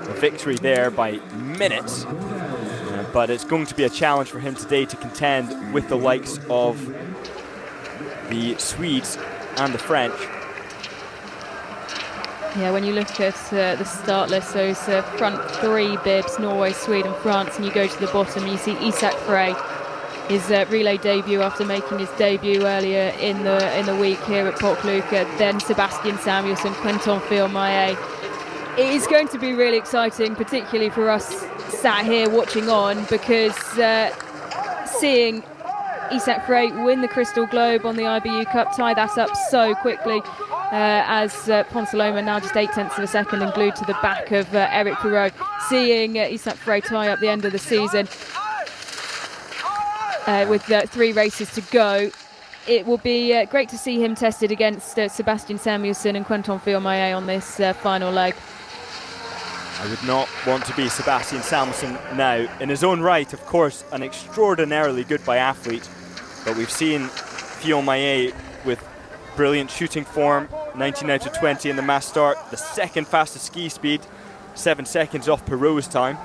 A victory there by minutes. But it's going to be a challenge for him today to contend with the likes of the Swedes and the French. Yeah, when you look at the start list, those front 3 bibs, Norway, Sweden, France, and you go to the bottom, you see Isak Frey, his relay debut after making his debut earlier in the week here at Pokljuka, then Sebastian Samuelsson, Quentin Fillmaier. It is going to be really exciting, particularly for us sat here watching on, because seeing Isak Frey win the Crystal Globe on the IBU Cup, tie that up so quickly, as Ponsaloma now just 0.8 of a second and glued to the back of Eric Perrault. Seeing Isak Frey tie up the end of the season with 3 races to go, it will be great to see him tested against Sebastian Samuelsson and Quentin Fillmaier on this final leg. I would not want to be Sebastian Samuelsson now. In his own right, of course, an extraordinarily good biathlete, but we've seen Fillmaier with brilliant shooting form, 19 out of 20 in the mass start, the second fastest ski speed, 7 seconds off Perrault's time.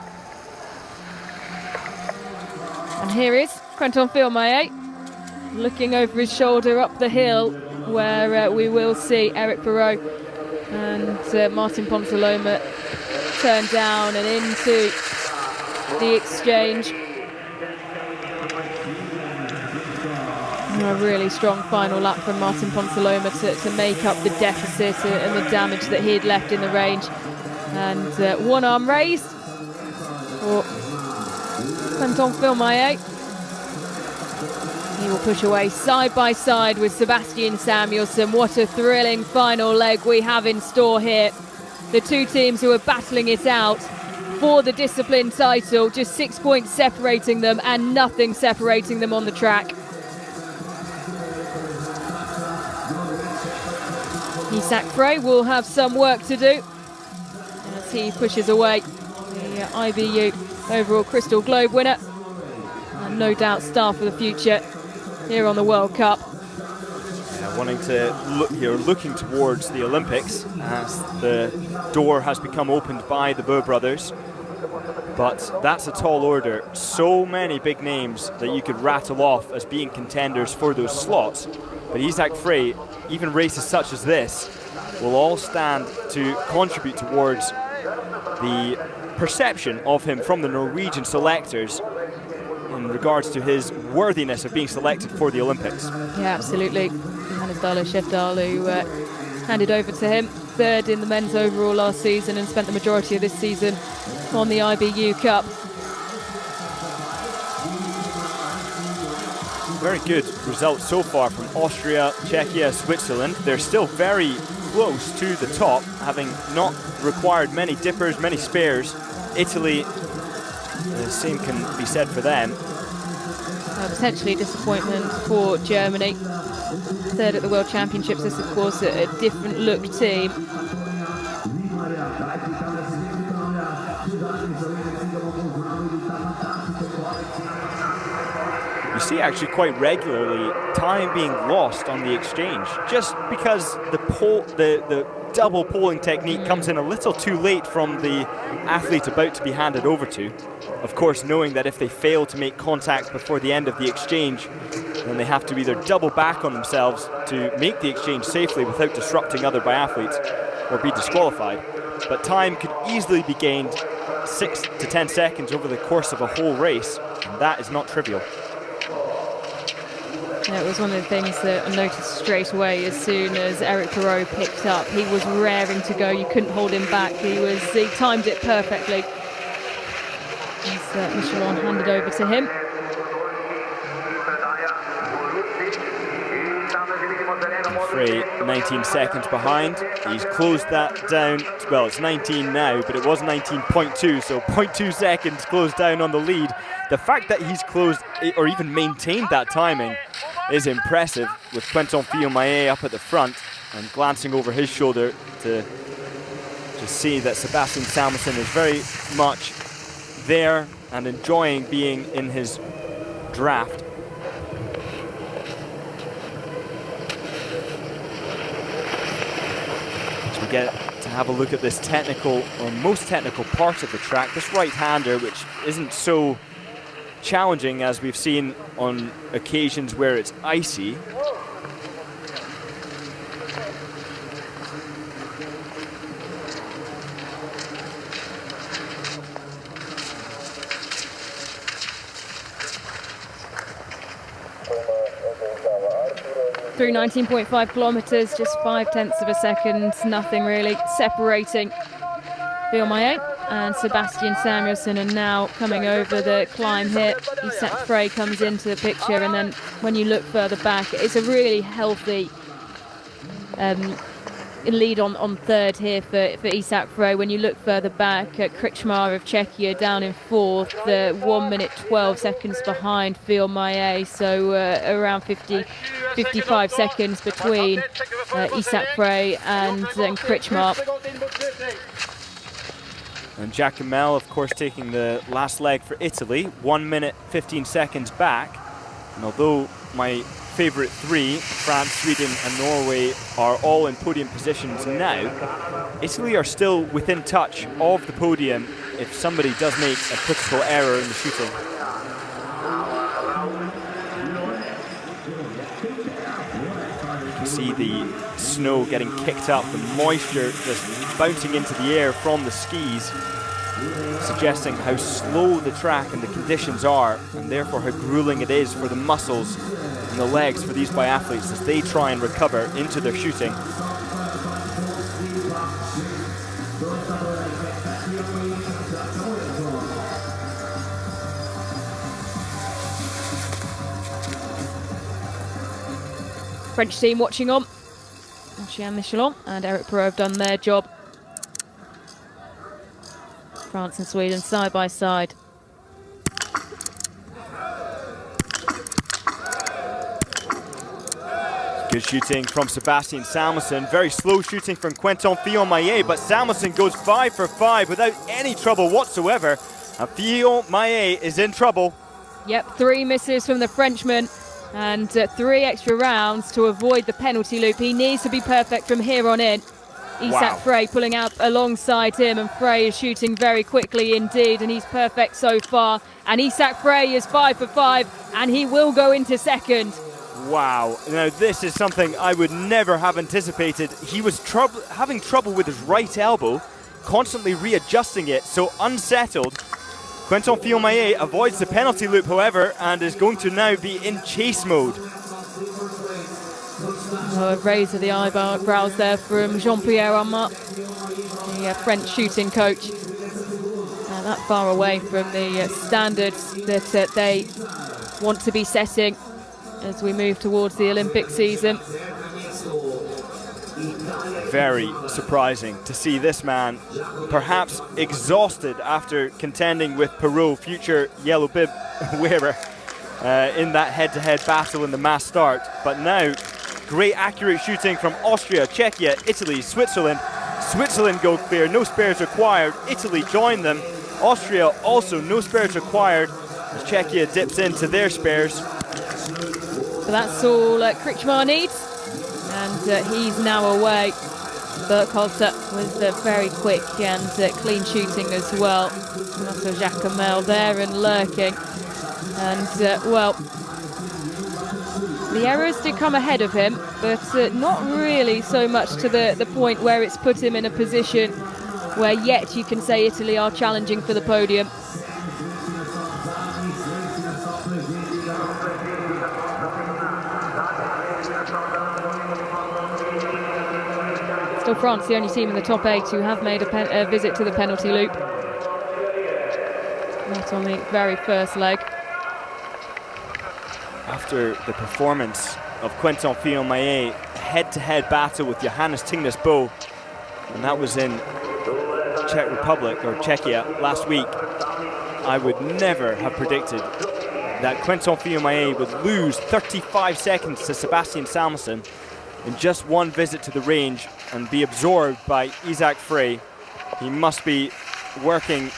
And here is Quentin Fillmaier looking over his shoulder up the hill, where we will see Eric Perrault and Martin Ponsaloma turn down and into the exchange. A really strong final lap from Martin Ponsaloma to make up the deficit and the damage that he had left in the range. And one arm raised for Quentin Fillmaier. He will push away side by side with Sebastian Samuelsson. What a thrilling final leg we have in store here. The 2 teams who are battling it out for the discipline title, just 6 points separating them and nothing separating them on the track. Isak Frey will have some work to do as he pushes away the IBU overall Crystal Globe winner, and no doubt star for the future here on the World Cup. Wanting to look here, looking towards the Olympics, as the door has become opened by the Bø brothers. But that's a tall order. So many big names that you could rattle off as being contenders for those slots. But Isak Frey, even races such as this, will all stand to contribute towards the perception of him from the Norwegian selectors in regards to his worthiness of being selected for the Olympics. Yeah, absolutely. Johannes Dahle-Skjevdal, who handed over to him 3rd in the men's overall last season and spent the majority of this season on the IBU Cup. Very good results so far from Austria, Czechia, Switzerland. They're still very close to the top, having not required many dippers, many spares. Italy, the same can be said for them. Potentially a disappointment for Germany. 3rd at the World Championships. This, of course, a different look team. You see actually quite regularly time being lost on the exchange, just because the double polling technique comes in a little too late from the athlete about to be handed over to. Of course, knowing that if they fail to make contact before the end of the exchange, then they have to either double back on themselves to make the exchange safely without disrupting other biathletes or be disqualified. But time could easily be gained 6 to 10 seconds over the course of a whole race, and that is not trivial. Yeah, it was one of the things that I noticed straight away as soon as Eric Perrault picked up. He was raring to go. You couldn't hold him back. He timed it perfectly. As Michelin handed over to him. Frey 19 seconds behind. He's closed that down. Well, it's 19 now, but it was 19.2, so 0.2 seconds closed down on the lead. The fact that he's closed or even maintained that timing is impressive, with Quentin Fillon-Maillet up at the front and glancing over his shoulder to just see that Sebastian Samuelsson is very much there and enjoying being in his draft. So we get to have a look at this technical, or most technical part of the track, this right-hander, which isn't so challenging as we've seen on occasions where it's icy. Through 19.5 kilometers, just 0.5 of a second, nothing really separating Fillon-Maillet and Sebastian Samuelsson. And now coming over the climb here, Isak Frey comes into the picture, and then when you look further back, it's a really healthy lead on third here for Isak Frey. When you look further back at Kričmar of Czechia down in fourth, 1 minute 12 seconds behind Fillon-Maillet, so around 55 seconds between Isak Frey and Kričmar. And Giacomel, of course, taking the last leg for Italy, 1 minute 15 seconds back. And although my favourite three, France, Sweden and Norway, are all in podium positions now, Italy are still within touch of the podium if somebody does make a critical error in the shooting. You can see the snow getting kicked up, the moisture just bouncing into the air from the skis, suggesting how slow the track and the conditions are, and therefore how grueling it is for the muscles and the legs for these biathletes as they try and recover into their shooting. French team watching on. Jean Michelon and Eric Perrault have done their job. France and Sweden side by side. Good shooting from Sebastian Samuelsson. Very slow shooting from Quentin Fillon-Maillet, but Samuelsson goes 5 for 5 without any trouble whatsoever. And Fillon-Maillet is in trouble. Yep, 3 misses from the Frenchman and 3 extra rounds to avoid the penalty loop. He needs to be perfect from here on in. Isak Frey pulling out alongside him, and Frey is shooting very quickly indeed, and he's perfect so far. And Isak Frey is 5 for 5, and he will go into second. Wow, now this is something I would never have anticipated. He was having trouble with his right elbow, constantly readjusting it, so unsettled. Quentin Fillon-Maillet avoids the penalty loop, however, and is going to now be in chase mode. A raise of the eyebrows there from Jean-Pierre Armand, the French shooting coach. That far away from the standards that they want to be setting as we move towards the Olympic season. Very surprising to see this man perhaps exhausted after contending with Perrault, future yellow bib wearer, in that head-to-head battle in the mass start. But now, great accurate shooting from Austria, Czechia, Italy, Switzerland. Switzerland go clear, no spares required. Italy join them. Austria also no spares required as Czechia dips into their spares. So that's all Kričmar needs, and he's now away. Burkhalter with very quick and clean shooting as well. And also Giacomel there and lurking. And well, the errors did come ahead of him, but not really so much to the point where it's put him in a position where yet you can say Italy are challenging for the podium. Still France, the only team in the top 8 who have made a visit to the penalty loop. Not on the very first leg. After the performance of Quentin Fillon-Maillet head-to-head battle with Johannes Tingnes Bo, and that was in Czech Republic, or Czechia, last week. I would never have predicted that Quentin Fillon-Maillet would lose 35 seconds to Sebastian Samuelsson in just one visit to the range and be absorbed by Isaac Frey. He must be working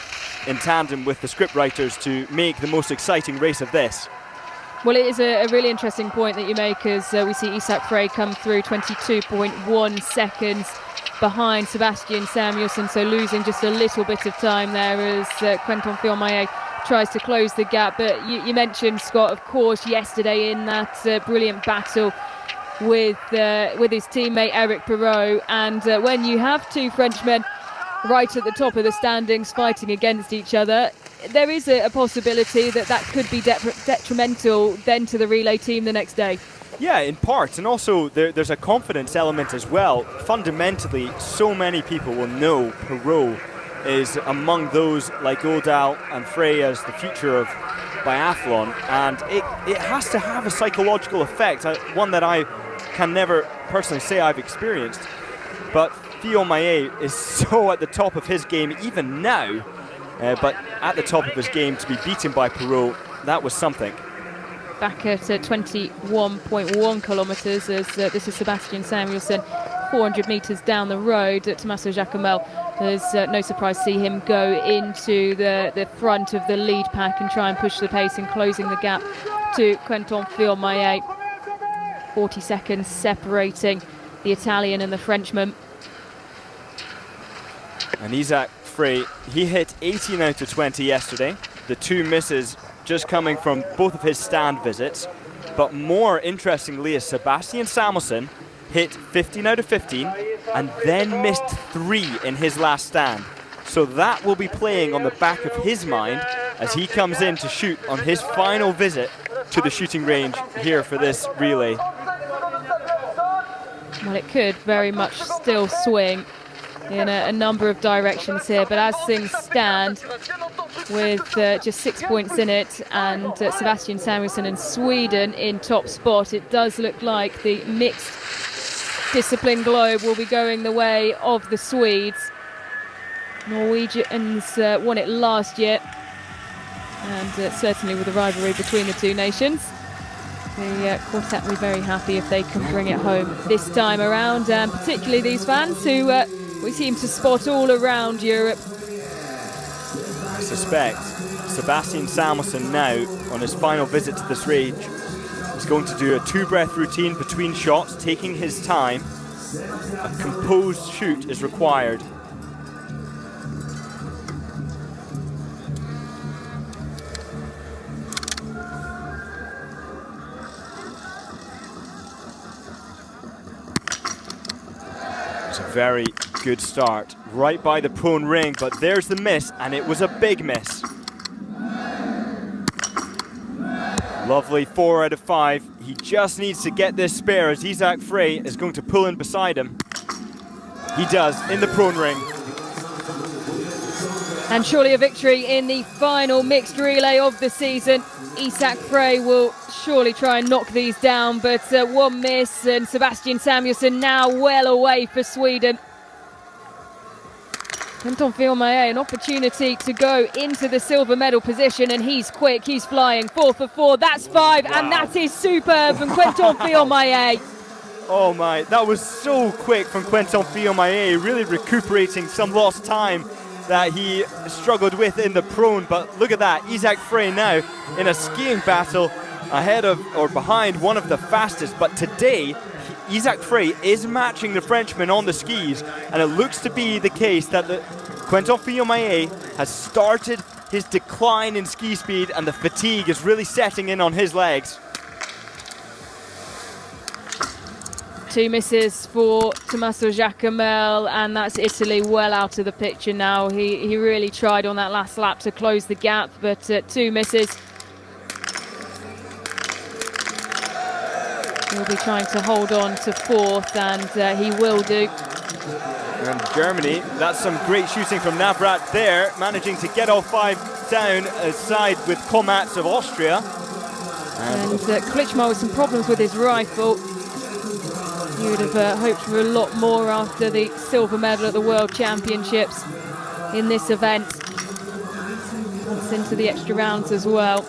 in tandem with the scriptwriters to make the most exciting race of this. Well, it is a really interesting point that you make, as we see Isaac Frey come through 22.1 seconds behind Sebastian Samuelsson, so losing just a little bit of time there as Quentin Fillon-Maillet tries to close the gap. But you mentioned, Scott, of course, yesterday in that brilliant battle with his teammate Eric Perrault, and when you have two Frenchmen right at the top of the standings fighting against each other, there is a possibility that could be detrimental then to the relay team the next day. Yeah, in part, and also there's a confidence element as well. Fundamentally, so many people will know Perrault is among those like Oldal and Frey as the future of biathlon, and it has to have a psychological effect, one that I can never personally say I've experienced. But Fillon-Maillet is so at the top of his game even now, but at the top of his game, to be beaten by Perrault, that was something. Back at 21.1 kilometres, as this is Sebastian Samuelsson, 400 metres down the road. Tommaso Giacomel, there's no surprise to see him go into the front of the lead pack and try and push the pace and closing the gap to Quentin Fillon-Maillet. 40 seconds separating the Italian and the Frenchman. And Isaac Frey, he hit 18 out of 20 yesterday. The two misses just coming from both of his stand visits. But more interestingly is Sebastian Samuelsson hit 15 out of 15 and then missed 3 in his last stand. So that will be playing on the back of his mind as he comes in to shoot on his final visit to the shooting range here for this relay. Well, it could very much still swing in a number of directions here, but as things stand, with just 6 points in it, and Sebastian Samuelsson and Sweden in top spot, it does look like the mixed discipline globe will be going the way of the Swedes. Norwegians won it last year, and certainly with the rivalry between the two nations, the quartet will be very happy if they can bring it home this time around, and particularly these fans who we seem to spot all around Europe. I suspect Sebastian Samuelsson now, on his final visit to this range, is going to do a 2-breath routine between shots, taking his time. A composed shoot is required. It's a very good start, right by the prone ring, but there's the miss, and it was a big miss. Lovely 4 out of 5. He just needs to get this spare as Isaac Frey is going to pull in beside him. He does, in the prone ring. And surely a victory in the final mixed relay of the season. Isaac Frey will surely try and knock these down, but one miss, and Sebastian Samuelsson now well away for Sweden. Quentin Fillon-Maillet, an opportunity to go into the silver medal position, and he's quick, he's flying, 4 for 4, that's 5, wow. And that is superb from Quentin Fillon-Maillet. Oh my, that was so quick from Quentin Fillon-Maillet, really recuperating some lost time that he struggled with in the prone. But look at that, Isaac Frey now in a skiing battle ahead of or behind one of the fastest. But today, Isaac Frey is matching the Frenchman on the skis, and it looks to be the case that Quentin Fillon-Maillet has started his decline in ski speed, and the fatigue is really setting in on his legs. 2 misses for Tommaso Giacomel, and that's Italy well out of the picture now. He really tried on that last lap to close the gap, but 2 misses. He'll be trying to hold on to 4th, and he will do. And Germany, that's some great shooting from Navrat there, managing to get all 5 down aside with Komatz of Austria. And Klitschmo with some problems with his rifle. You would have hoped for a lot more after the silver medal at the World Championships in this event. Once into the extra rounds as well.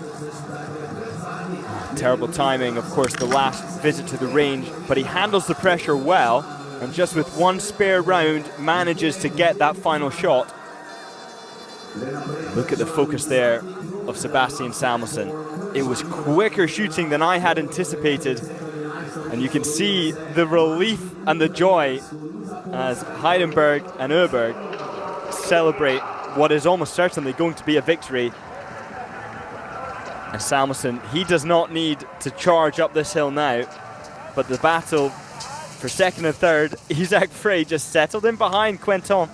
Terrible timing, of course, the last visit to the range, but he handles the pressure well, and just with one spare round manages to get that final shot. Look at the focus there of Sebastian Samuelsson. It was quicker shooting than I had anticipated, and you can see the relief and the joy as Heidenberg and Öberg celebrate what is almost certainly going to be a victory. And Samuelsson, he does not need to charge up this hill now, but the battle for second and third, Isaac Frey just settled in behind Quentin.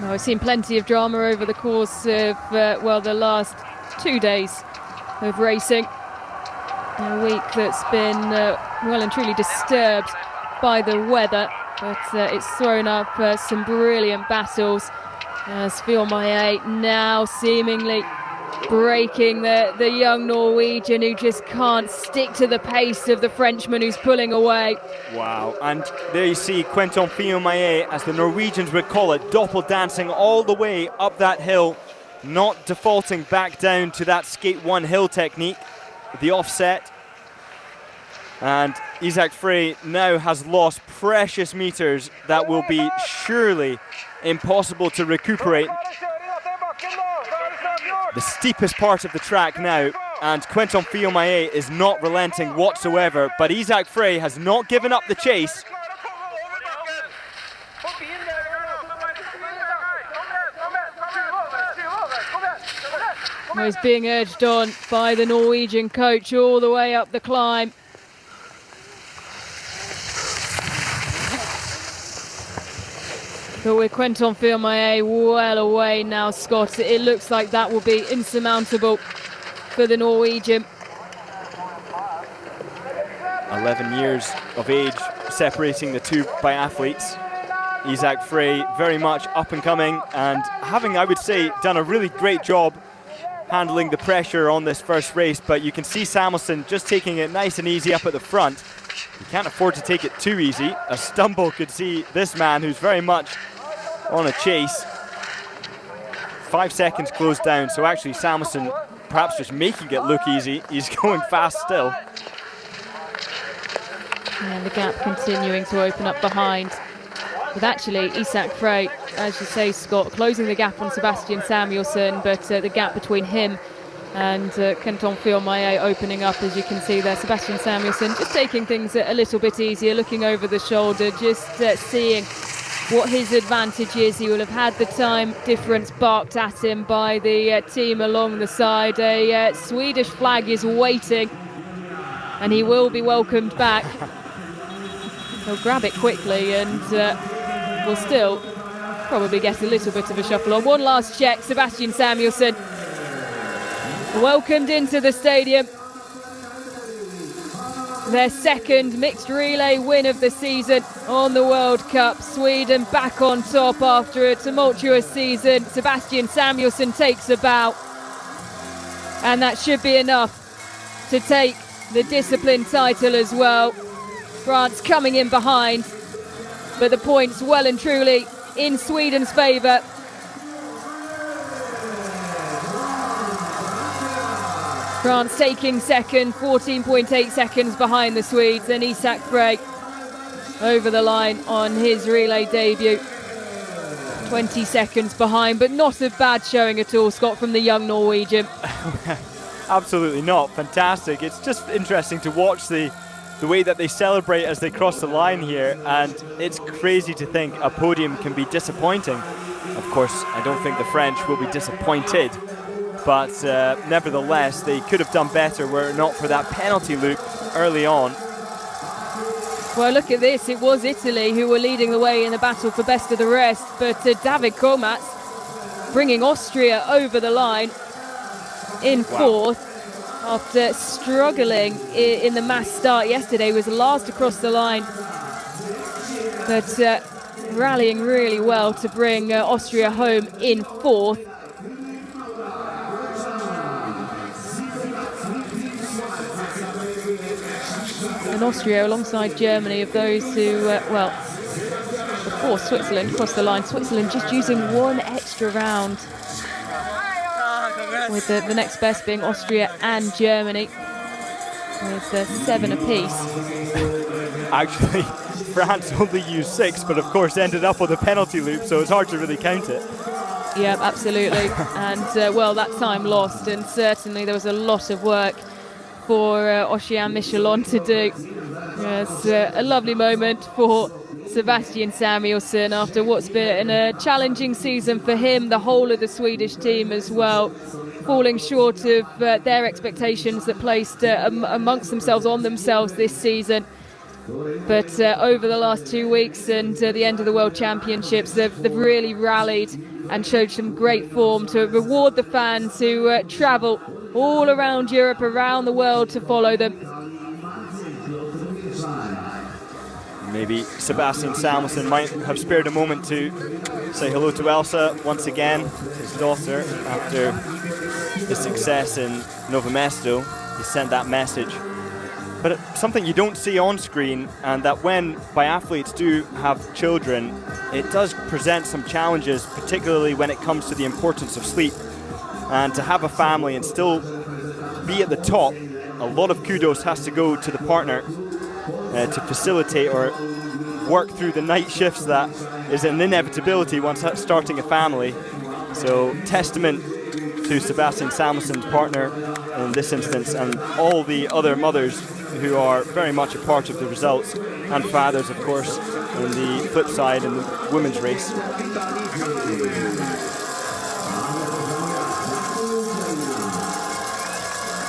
Now, we've seen plenty of drama over the course of, well, the last 2 days of racing. A week that's been well and truly disturbed by the weather, but it's thrown up some brilliant battles as Fiormaillet now seemingly breaking the young Norwegian who just can't stick to the pace of the Frenchman who's pulling away. Wow, and there you see Quentin Fiormaillet, as the Norwegians would call it, doppel dancing all the way up that hill, not defaulting back down to that skate one hill technique, the offset. And Isaac Frey now has lost precious meters that will be surely impossible to recuperate. The steepest part of the track now, and Quentin Fiormaillet is not relenting whatsoever, but Isaac Frey has not given up the chase. Well, he's being urged on by the Norwegian coach all the way up the climb. But with Quentin Fiormaillet well away now, Scott, it looks like that will be insurmountable for the Norwegian. 11 years of age separating the two biathletes. Isaac Frey very much up and coming, and having, I would say, done a really great job handling the pressure on this first race. But you can see Samuelsson just taking it nice and easy up at the front. You can't afford to take it too easy. A stumble could see this man, who's very much on a chase. 5 seconds closed down, so actually Samuelsson perhaps just making it look easy. He's going fast still. And the gap continuing to open up behind. With actually Isaac Frey, as you say, Scott, closing the gap on Sebastian Samuelsson, but the gap between him and Quentin Fiormaillet opening up, as you can see there. Sebastian Samuelsson just taking things a little bit easier, looking over the shoulder, just seeing what his advantage is. He will have had the time difference barked at him by the team along the side. A Swedish flag is waiting, and he will be welcomed back. He'll grab it quickly and will still probably get a little bit of a shuffle on. One last check, Sebastian Samuelsson welcomed into the stadium. Their second mixed relay win of the season on the World Cup. Sweden back on top after a tumultuous season. Sebastian Samuelsson takes a bow, and that should be enough to take the discipline title as well. France coming in behind, but the points well and truly in Sweden's favour. France taking second, 14.8 seconds behind the Swedes, and Isaac Frey over the line on his relay debut. 20 seconds behind, but not a bad showing at all, Scott, from the young Norwegian. Absolutely not. Fantastic. It's just interesting to watch the way that they celebrate as they cross the line here, and it's crazy to think a podium can be disappointing. Of course, I don't think the French will be disappointed, but nevertheless, they could have done better were it not for that penalty loop early on. Well, look at this. It was Italy who were leading the way in the battle for best of the rest, but David Komatz bringing Austria over the line in fourth. After struggling in the mass start yesterday, was last across the line, but rallying really well to bring Austria home in fourth. And Austria alongside Germany of those who, well, before Switzerland crossed the line. Switzerland just using one extra round, with the next best being Austria and Germany, with 7 apiece. Actually, France only used 6, but of course ended up on the penalty loop, so it's hard to really count it. Yeah, absolutely. And, well, that time lost, and certainly there was a lot of work for Ocean Michelon to do. It's a lovely moment for Sebastian Samuelsson after what's been a challenging season for him, the whole of the Swedish team as well, falling short of their expectations that placed amongst themselves on themselves this season. But over the last 2 weeks and the end of the World Championships, they've really rallied and showed some great form to reward the fans who travel all around Europe, around the world to follow them. Maybe Sebastian Samuelsson might have spared a moment to say hello to Elsa once again, his daughter, after his success in Novo Mesto. He sent that message. But it's something you don't see on screen, and that when biathletes do have children, it does present some challenges, particularly when it comes to the importance of sleep. And to have a family and still be at the top, a lot of kudos has to go to the partner to facilitate or work through the night shifts that is an inevitability once starting a family. So testament to Sebastian Samuelsson's partner in this instance, and all the other mothers who are very much a part of the results, and fathers, of course, on the flip side in the women's race.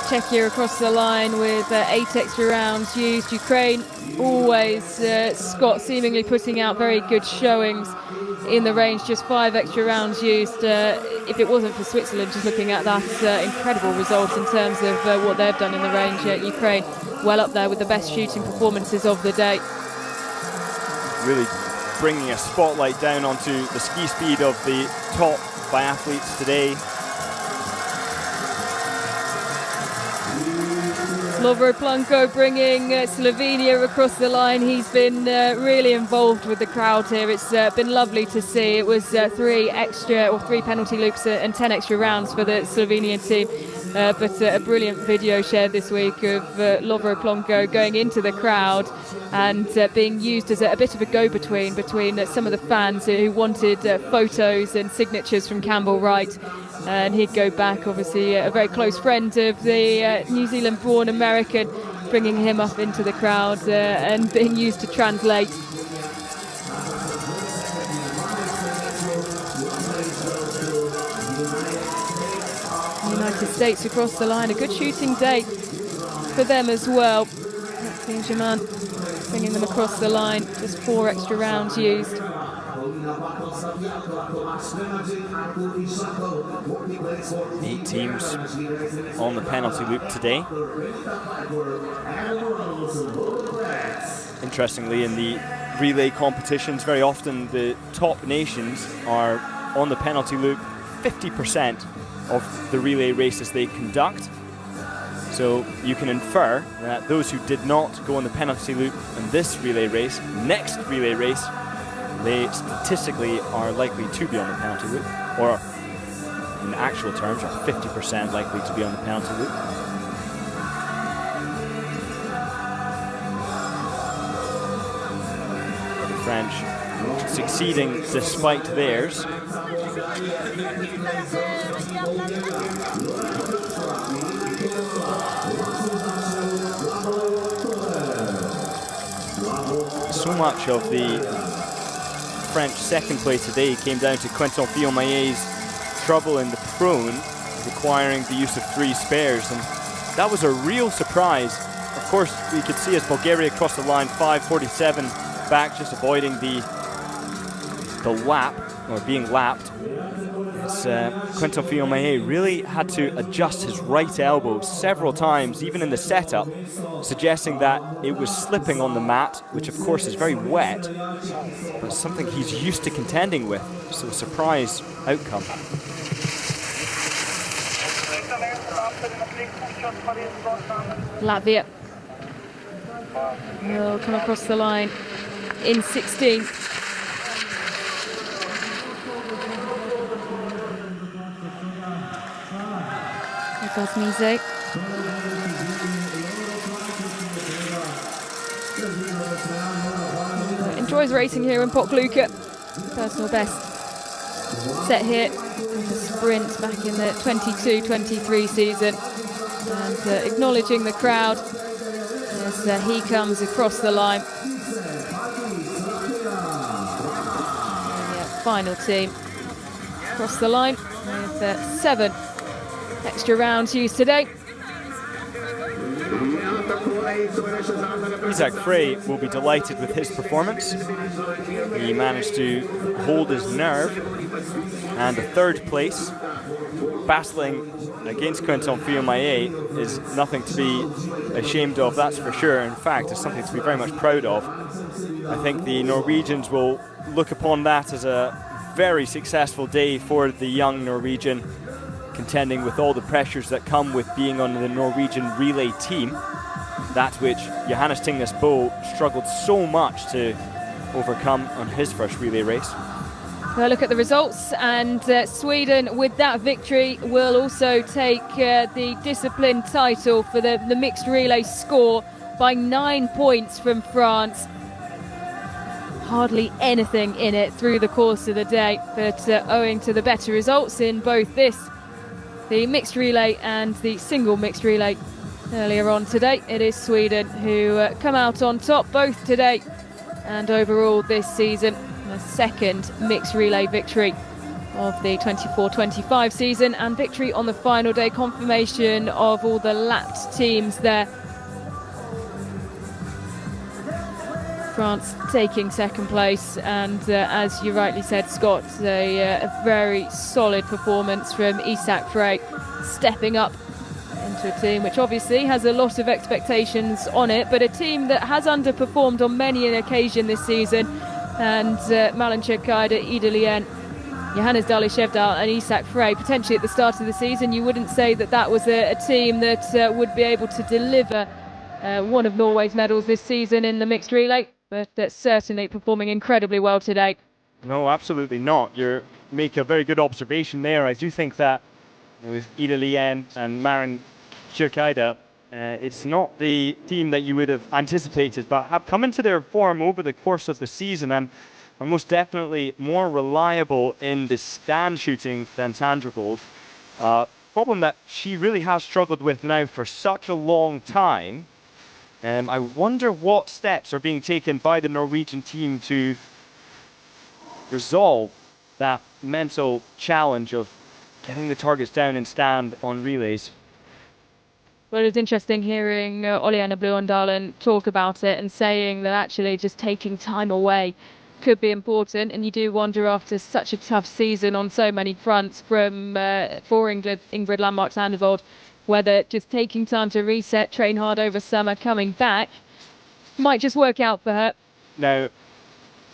Czechia across the line with 8 extra rounds used. Ukraine always, Scott seemingly putting out very good showings in the range, just 5 extra rounds used. If it wasn't for Switzerland, just looking at that incredible result in terms of what they've done in the range, Ukraine well up there with the best shooting performances of the day. Really bringing a spotlight down onto the ski speed of the top biathletes today. Lovro Plunko bringing Slovenia across the line. He's been really involved with the crowd here. It's been lovely to see. It was 3 penalty loops and 10 extra rounds for the Slovenian team. But a brilliant video shared this week of Lovro Plunko going into the crowd and being used as a bit of a go-between between some of the fans who wanted photos and signatures from Campbell Wright. And he'd go back, obviously, a very close friend of the New Zealand-born American, bringing him up into the crowd and being used to translate. United States across the line, a good shooting day for them as well. Maxime Germain bringing them across the line, just 4 extra rounds used. 8 teams on the penalty loop today. Interestingly, in the relay competitions, very often the top nations are on the penalty loop 50% of the relay races they conduct. So you can infer that those who did not go on the penalty loop in this relay race, next relay race, they statistically are likely to be on the penalty loop, or in actual terms are 50% likely to be on the penalty loop. The French succeeding despite theirs. So much of the French second place today came down to Quentin Fillon-Maillet's trouble in the prone, requiring the use of 3 spares, and that was a real surprise. Of course, we could see as Bulgaria crossed the line 5:47 back, just avoiding the lap, or being lapped. It's Quentin Fillon-Maillet really had to adjust his right elbow several times, even in the setup, suggesting that it was slipping on the mat, which of course is very wet, but something he's used to contending with. So a surprise outcome. Latvia will come across the line in 16th. Here goes Mise. Enjoys racing here in Pokljuka. Personal best set here with the sprint back in the 22-23 season. And acknowledging the crowd as he comes across the line. Final team across the line with 7 extra rounds used today. Isak Frey will be delighted with his performance. He managed to hold his nerve, and the 3rd place, battling against Quentin Fillon-Maillet, is nothing to be ashamed of, that's for sure. In fact, it's something to be very much proud of. I think the Norwegians will look upon that as a very successful day for the young Norwegian, contending with all the pressures that come with being on the Norwegian relay team, that which Johannes Tingnes Bø struggled so much to overcome on his first relay race. Well, look at the results, and Sweden, with that victory, will also take the discipline title for the mixed relay score by 9 points from France. Hardly anything in it through the course of the day, but owing to the better results in both the mixed relay and the single mixed relay earlier on today, it is Sweden who come out on top both today and overall this season. The 2nd mixed relay victory of the 24-25 season, and victory on the final day, confirmation of all the lapped teams there. France taking 2nd place, and as you rightly said, Scott, a very solid performance from Isak Frey, stepping up into a team which obviously has a lot of expectations on it, but a team that has underperformed on many an occasion this season. And Malin Chirkaida, Ida Lien, Johannes Daly Shevdal and Isak Frey, potentially at the start of the season, you wouldn't say that was a team that would be able to deliver one of Norway's medals this season in the mixed relay, but certainly performing incredibly well today. No, absolutely not. You make a very good observation there. I do think that with Ida Lien and Malin Chirkaida, it's not the team that you would have anticipated, but have come into their form over the course of the season and are most definitely more reliable in the stand shooting than Sandra Gold. Problem that she really has struggled with now for such a long time. I wonder what steps are being taken by the Norwegian team to resolve that mental challenge of getting the targets down in stand on relays. Well, it's interesting hearing Oliana Bluendalen talk about it and saying that actually just taking time away could be important. And you do wonder, after such a tough season on so many fronts from for Ingrid Landmark-Sandervold, whether just taking time to reset, train hard over summer, coming back, might just work out for her. Now,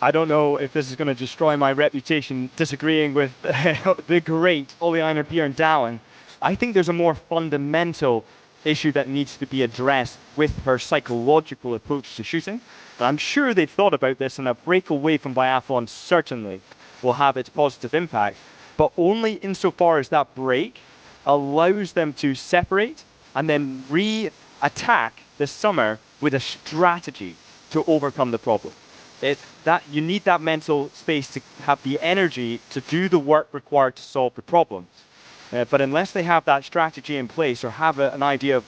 I don't know if this is going to destroy my reputation disagreeing with the great Oliana Bluendalen. I think there's a more fundamental issue that needs to be addressed with her psychological approach to shooting. And I'm sure they've thought about this, and a break away from biathlon certainly will have its positive impact, but only insofar as that break allows them to separate and then re-attack this summer with a strategy to overcome the problem. You need that mental space to have the energy to do the work required to solve the problems. But unless they have that strategy in place or have an idea of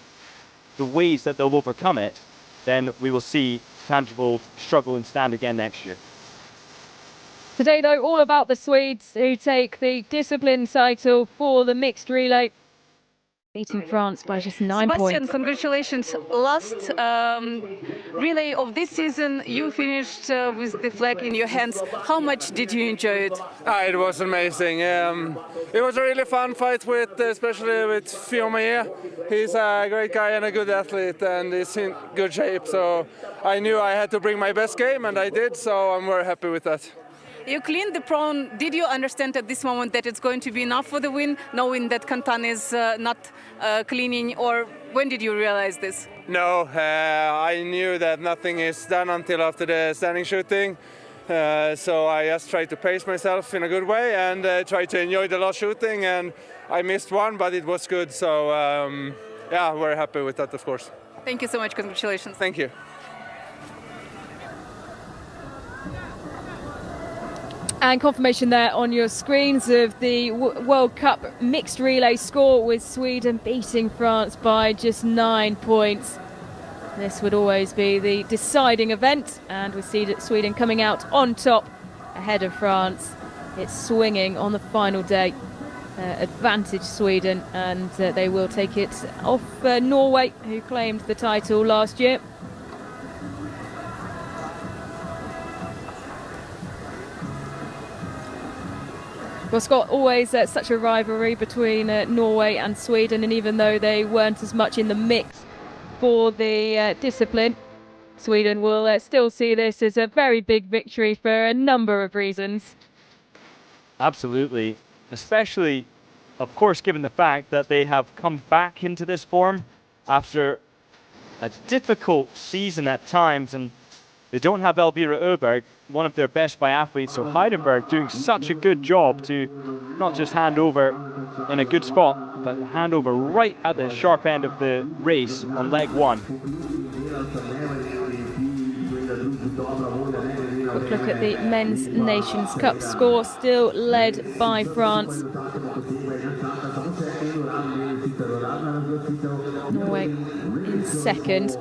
the ways that they'll overcome it, then we will see Tangible struggle and stand again next year. Today, though, all about the Swedes, who take the discipline title for the mixed relay, beating France by just 9 Sebastian, points. congratulations. Last relay of this season, you finished with the flag in your hands. How much did you enjoy it? It was amazing. It was a really fun fight, especially with Fillon-Maillet. He's a great guy and a good athlete, and he's in good shape. So I knew I had to bring my best game, and I did. So I'm very happy with that. You cleaned the prawn. Did you understand at this moment that it's going to be enough for the win, knowing that Kantan is not cleaning, or when did you realize this? No, I knew that nothing is done until after the standing shooting. So I just tried to pace myself in a good way and try to enjoy the last shooting. And I missed one, but it was good. So yeah, we're happy with that, of course. Thank you so much. Congratulations. Thank you. And confirmation there on your screens of the World Cup mixed relay score, with Sweden beating France by just 9 points. This would always be the deciding event, and we see that Sweden coming out on top ahead of France. It's swinging on the final day. Advantage Sweden, and they will take it off Norway, who claimed the title last year. Well, Scott, always such a rivalry between Norway and Sweden, and even though they weren't as much in the mix for the discipline, Sweden will still see this as a very big victory for a number of reasons. Absolutely, especially, of course, given the fact that they have come back into this form after a difficult season at times, and they don't have Elvira Öberg, one of their best biathletes, so Heidenberg doing such a good job to not just hand over in a good spot, but hand over right at the sharp end of the race on leg one. Quick look at the Men's Nations Cup score, still led by France. Norway in second.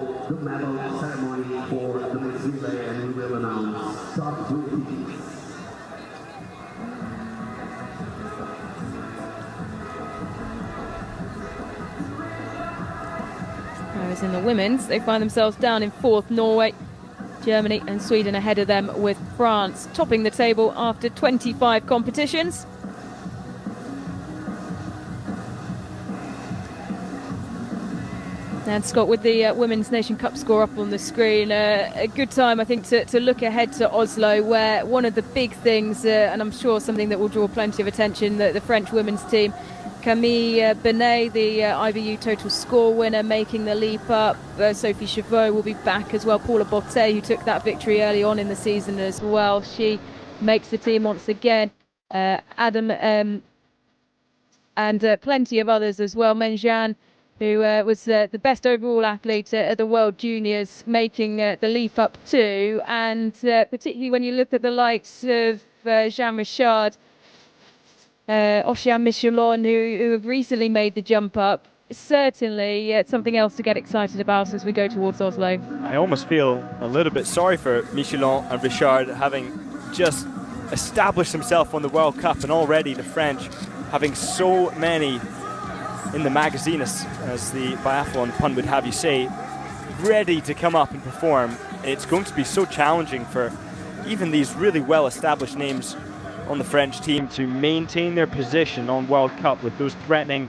Whereas in the women's, they find themselves down in fourth. Norway, Germany and Sweden ahead of them, with France topping the table after 25 competitions. And Scott, with the Women's Nation Cup score up on the screen, a good time, I think, to look ahead to Oslo, where one of the big things, and I'm sure something that will draw plenty of attention, the French women's team, Camille Benet, the IBU total score winner, making the leap up. Sophie Chauveau will be back as well. Paula Botte, who took that victory early on in the season as well, she makes the team once again. Adam and plenty of others as well. Menjan, who was the best overall athlete at the World Juniors, making the leap up too. And particularly when you look at the likes of Jean Richard, Ocean Michelon, who have recently made the jump up, certainly something else to get excited about as we go towards Oslo. I almost feel a little bit sorry for Michelon and Richard, having just established himself on the World Cup, and already the French having so many in the magazine, as the biathlon pun would have you say, ready to come up and perform. It's going to be so challenging for even these really well-established names on the French team to maintain their position on World Cup with those threatening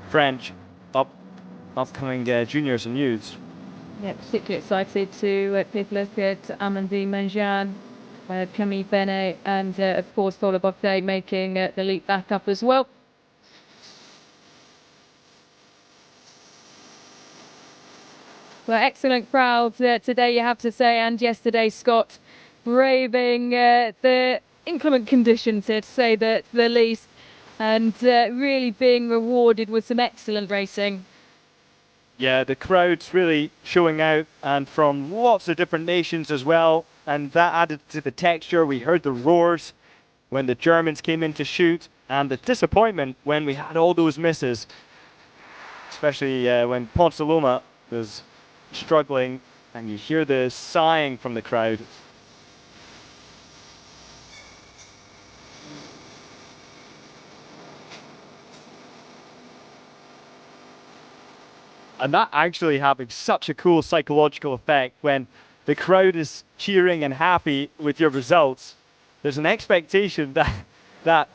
French upcoming juniors and youths. Yeah, particularly excited to take a look at Amandine Menjan, Camille Benet, and of course Paula Botte making the leap back up as well. Well, excellent crowd today, you have to say, and yesterday, Scott, braving the inclement conditions here, to say the least, and really being rewarded with some excellent racing. Yeah, the crowd's really showing out, and from lots of different nations as well, and that added to the texture. We heard the roars when the Germans came in to shoot, and the disappointment when we had all those misses, especially when Ponsaloma was struggling, and you hear the sighing from the crowd. And that actually having such a cool psychological effect when the crowd is cheering and happy with your results. There's an expectation that that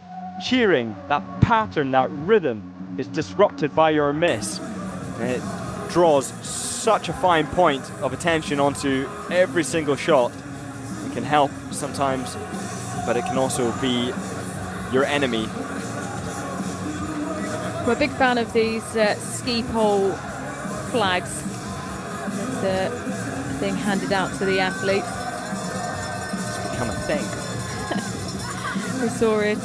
cheering, that pattern, that rhythm is disrupted by your miss. And it draws such a fine point of attention onto every single shot. It can help sometimes but it can also be your enemy. I'm a big fan of these ski pole flags that are being handed out to the athletes. It's become a thing. We saw it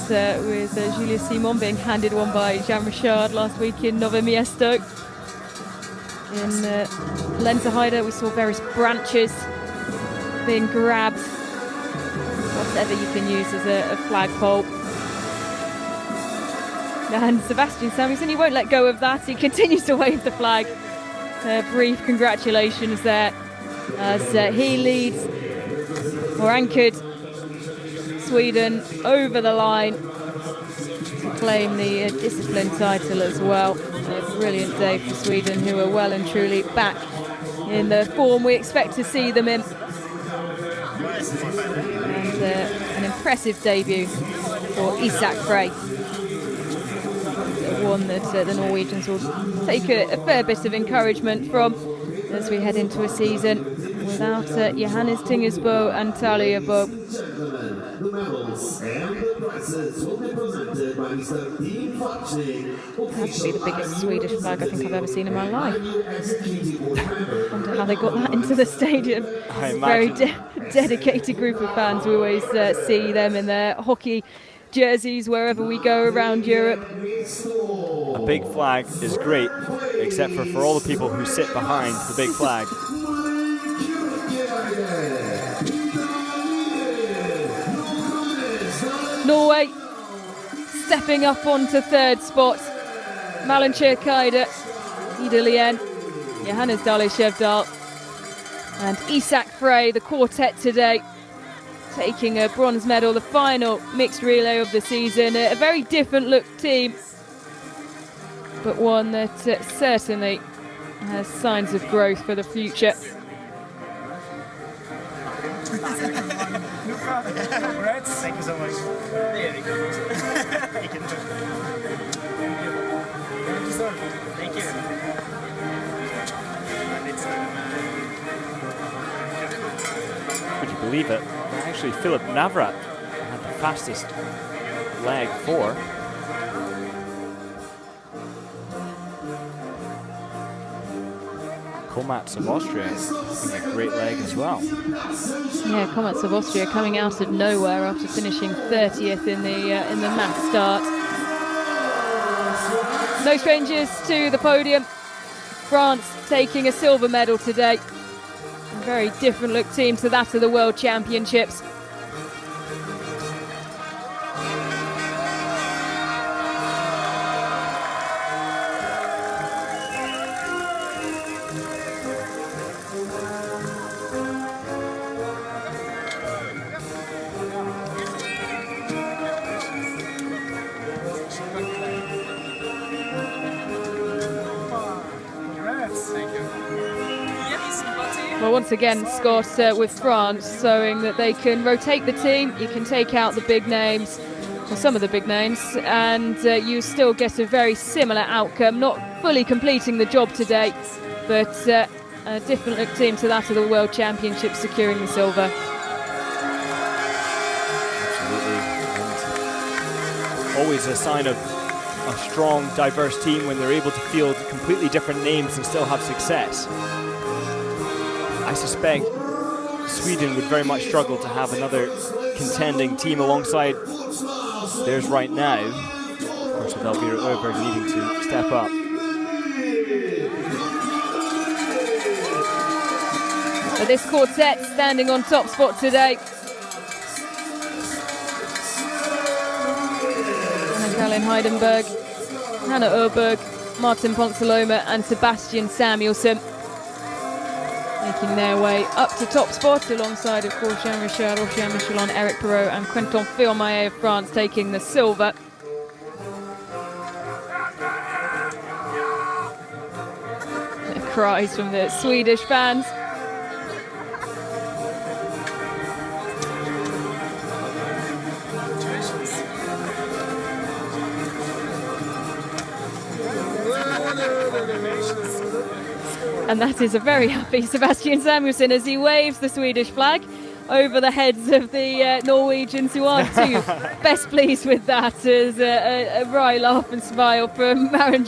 with Julia Simon being handed one by Jean Richard last week in Nove Miesto. In Lenzerheide, we saw various branches being grabbed, whatever you can use as a flagpole. And Sebastian Samuelsson, he won't let go of that. He continues to wave the flag. Brief congratulations there as he leads, or anchored, Sweden over the line to claim the discipline title as well. A brilliant day for Sweden, who are well and truly back in the form we expect to see them in. And an impressive debut for Isak Frey. One that the Norwegians will take a fair bit of encouragement from as we head into a season without Johannes Tingesbo and Talia Bob. Has to be the biggest Swedish flag I think I've ever seen in my life. I wonder how they got that into the stadium. Very dedicated group of fans. We always see them in their hockey jerseys wherever we go around Europe. A big flag is great, except for all the people who sit behind the big flag. Norway stepping up onto third spot. Malin Kjærkeide, Ida Lien, Johannes Dale Skjevdal and Isak Frey, the quartet today, taking a bronze medal, the final mixed relay of the season. A very different look team, but one that certainly has signs of growth for the future. Thank you so much. Thank you. Would you believe it? Actually, Philip Navrat had the fastest leg 4. Komats of Austria having a great leg as well. Yeah, Komats of Austria coming out of nowhere after finishing 30th in the mass start. No strangers to the podium. France taking a silver medal today. A very different look team to that of the World Championships. Well, once again, Scott, with France showing that they can rotate the team, you can take out the big names, or some of the big names, and you still get a very similar outcome, not fully completing the job today, but a different look team to that of the World Championships securing the silver. Absolutely. And always a sign of a strong, diverse team when they're able to field completely different names and still have success. I suspect Sweden would very much struggle to have another contending team alongside theirs right now. Of course, with Elvira Öberg needing to step up. So this quartet standing on top spot today. Anna-Karin Heidenberg, Hanna Öberg, Martin Ponsaloma and Sebastian Samuelsson, making their way up to top spot alongside, of course, Jean-Richard, Rochelle Michelon, Eric Perrault and Quentin Fillmaillet of France taking the silver. Cries from the Swedish fans. And that is a very happy Sebastian Samuelsson as he waves the Swedish flag over the heads of the Norwegians, who aren't too best pleased with that, as a wry laugh and smile from Maren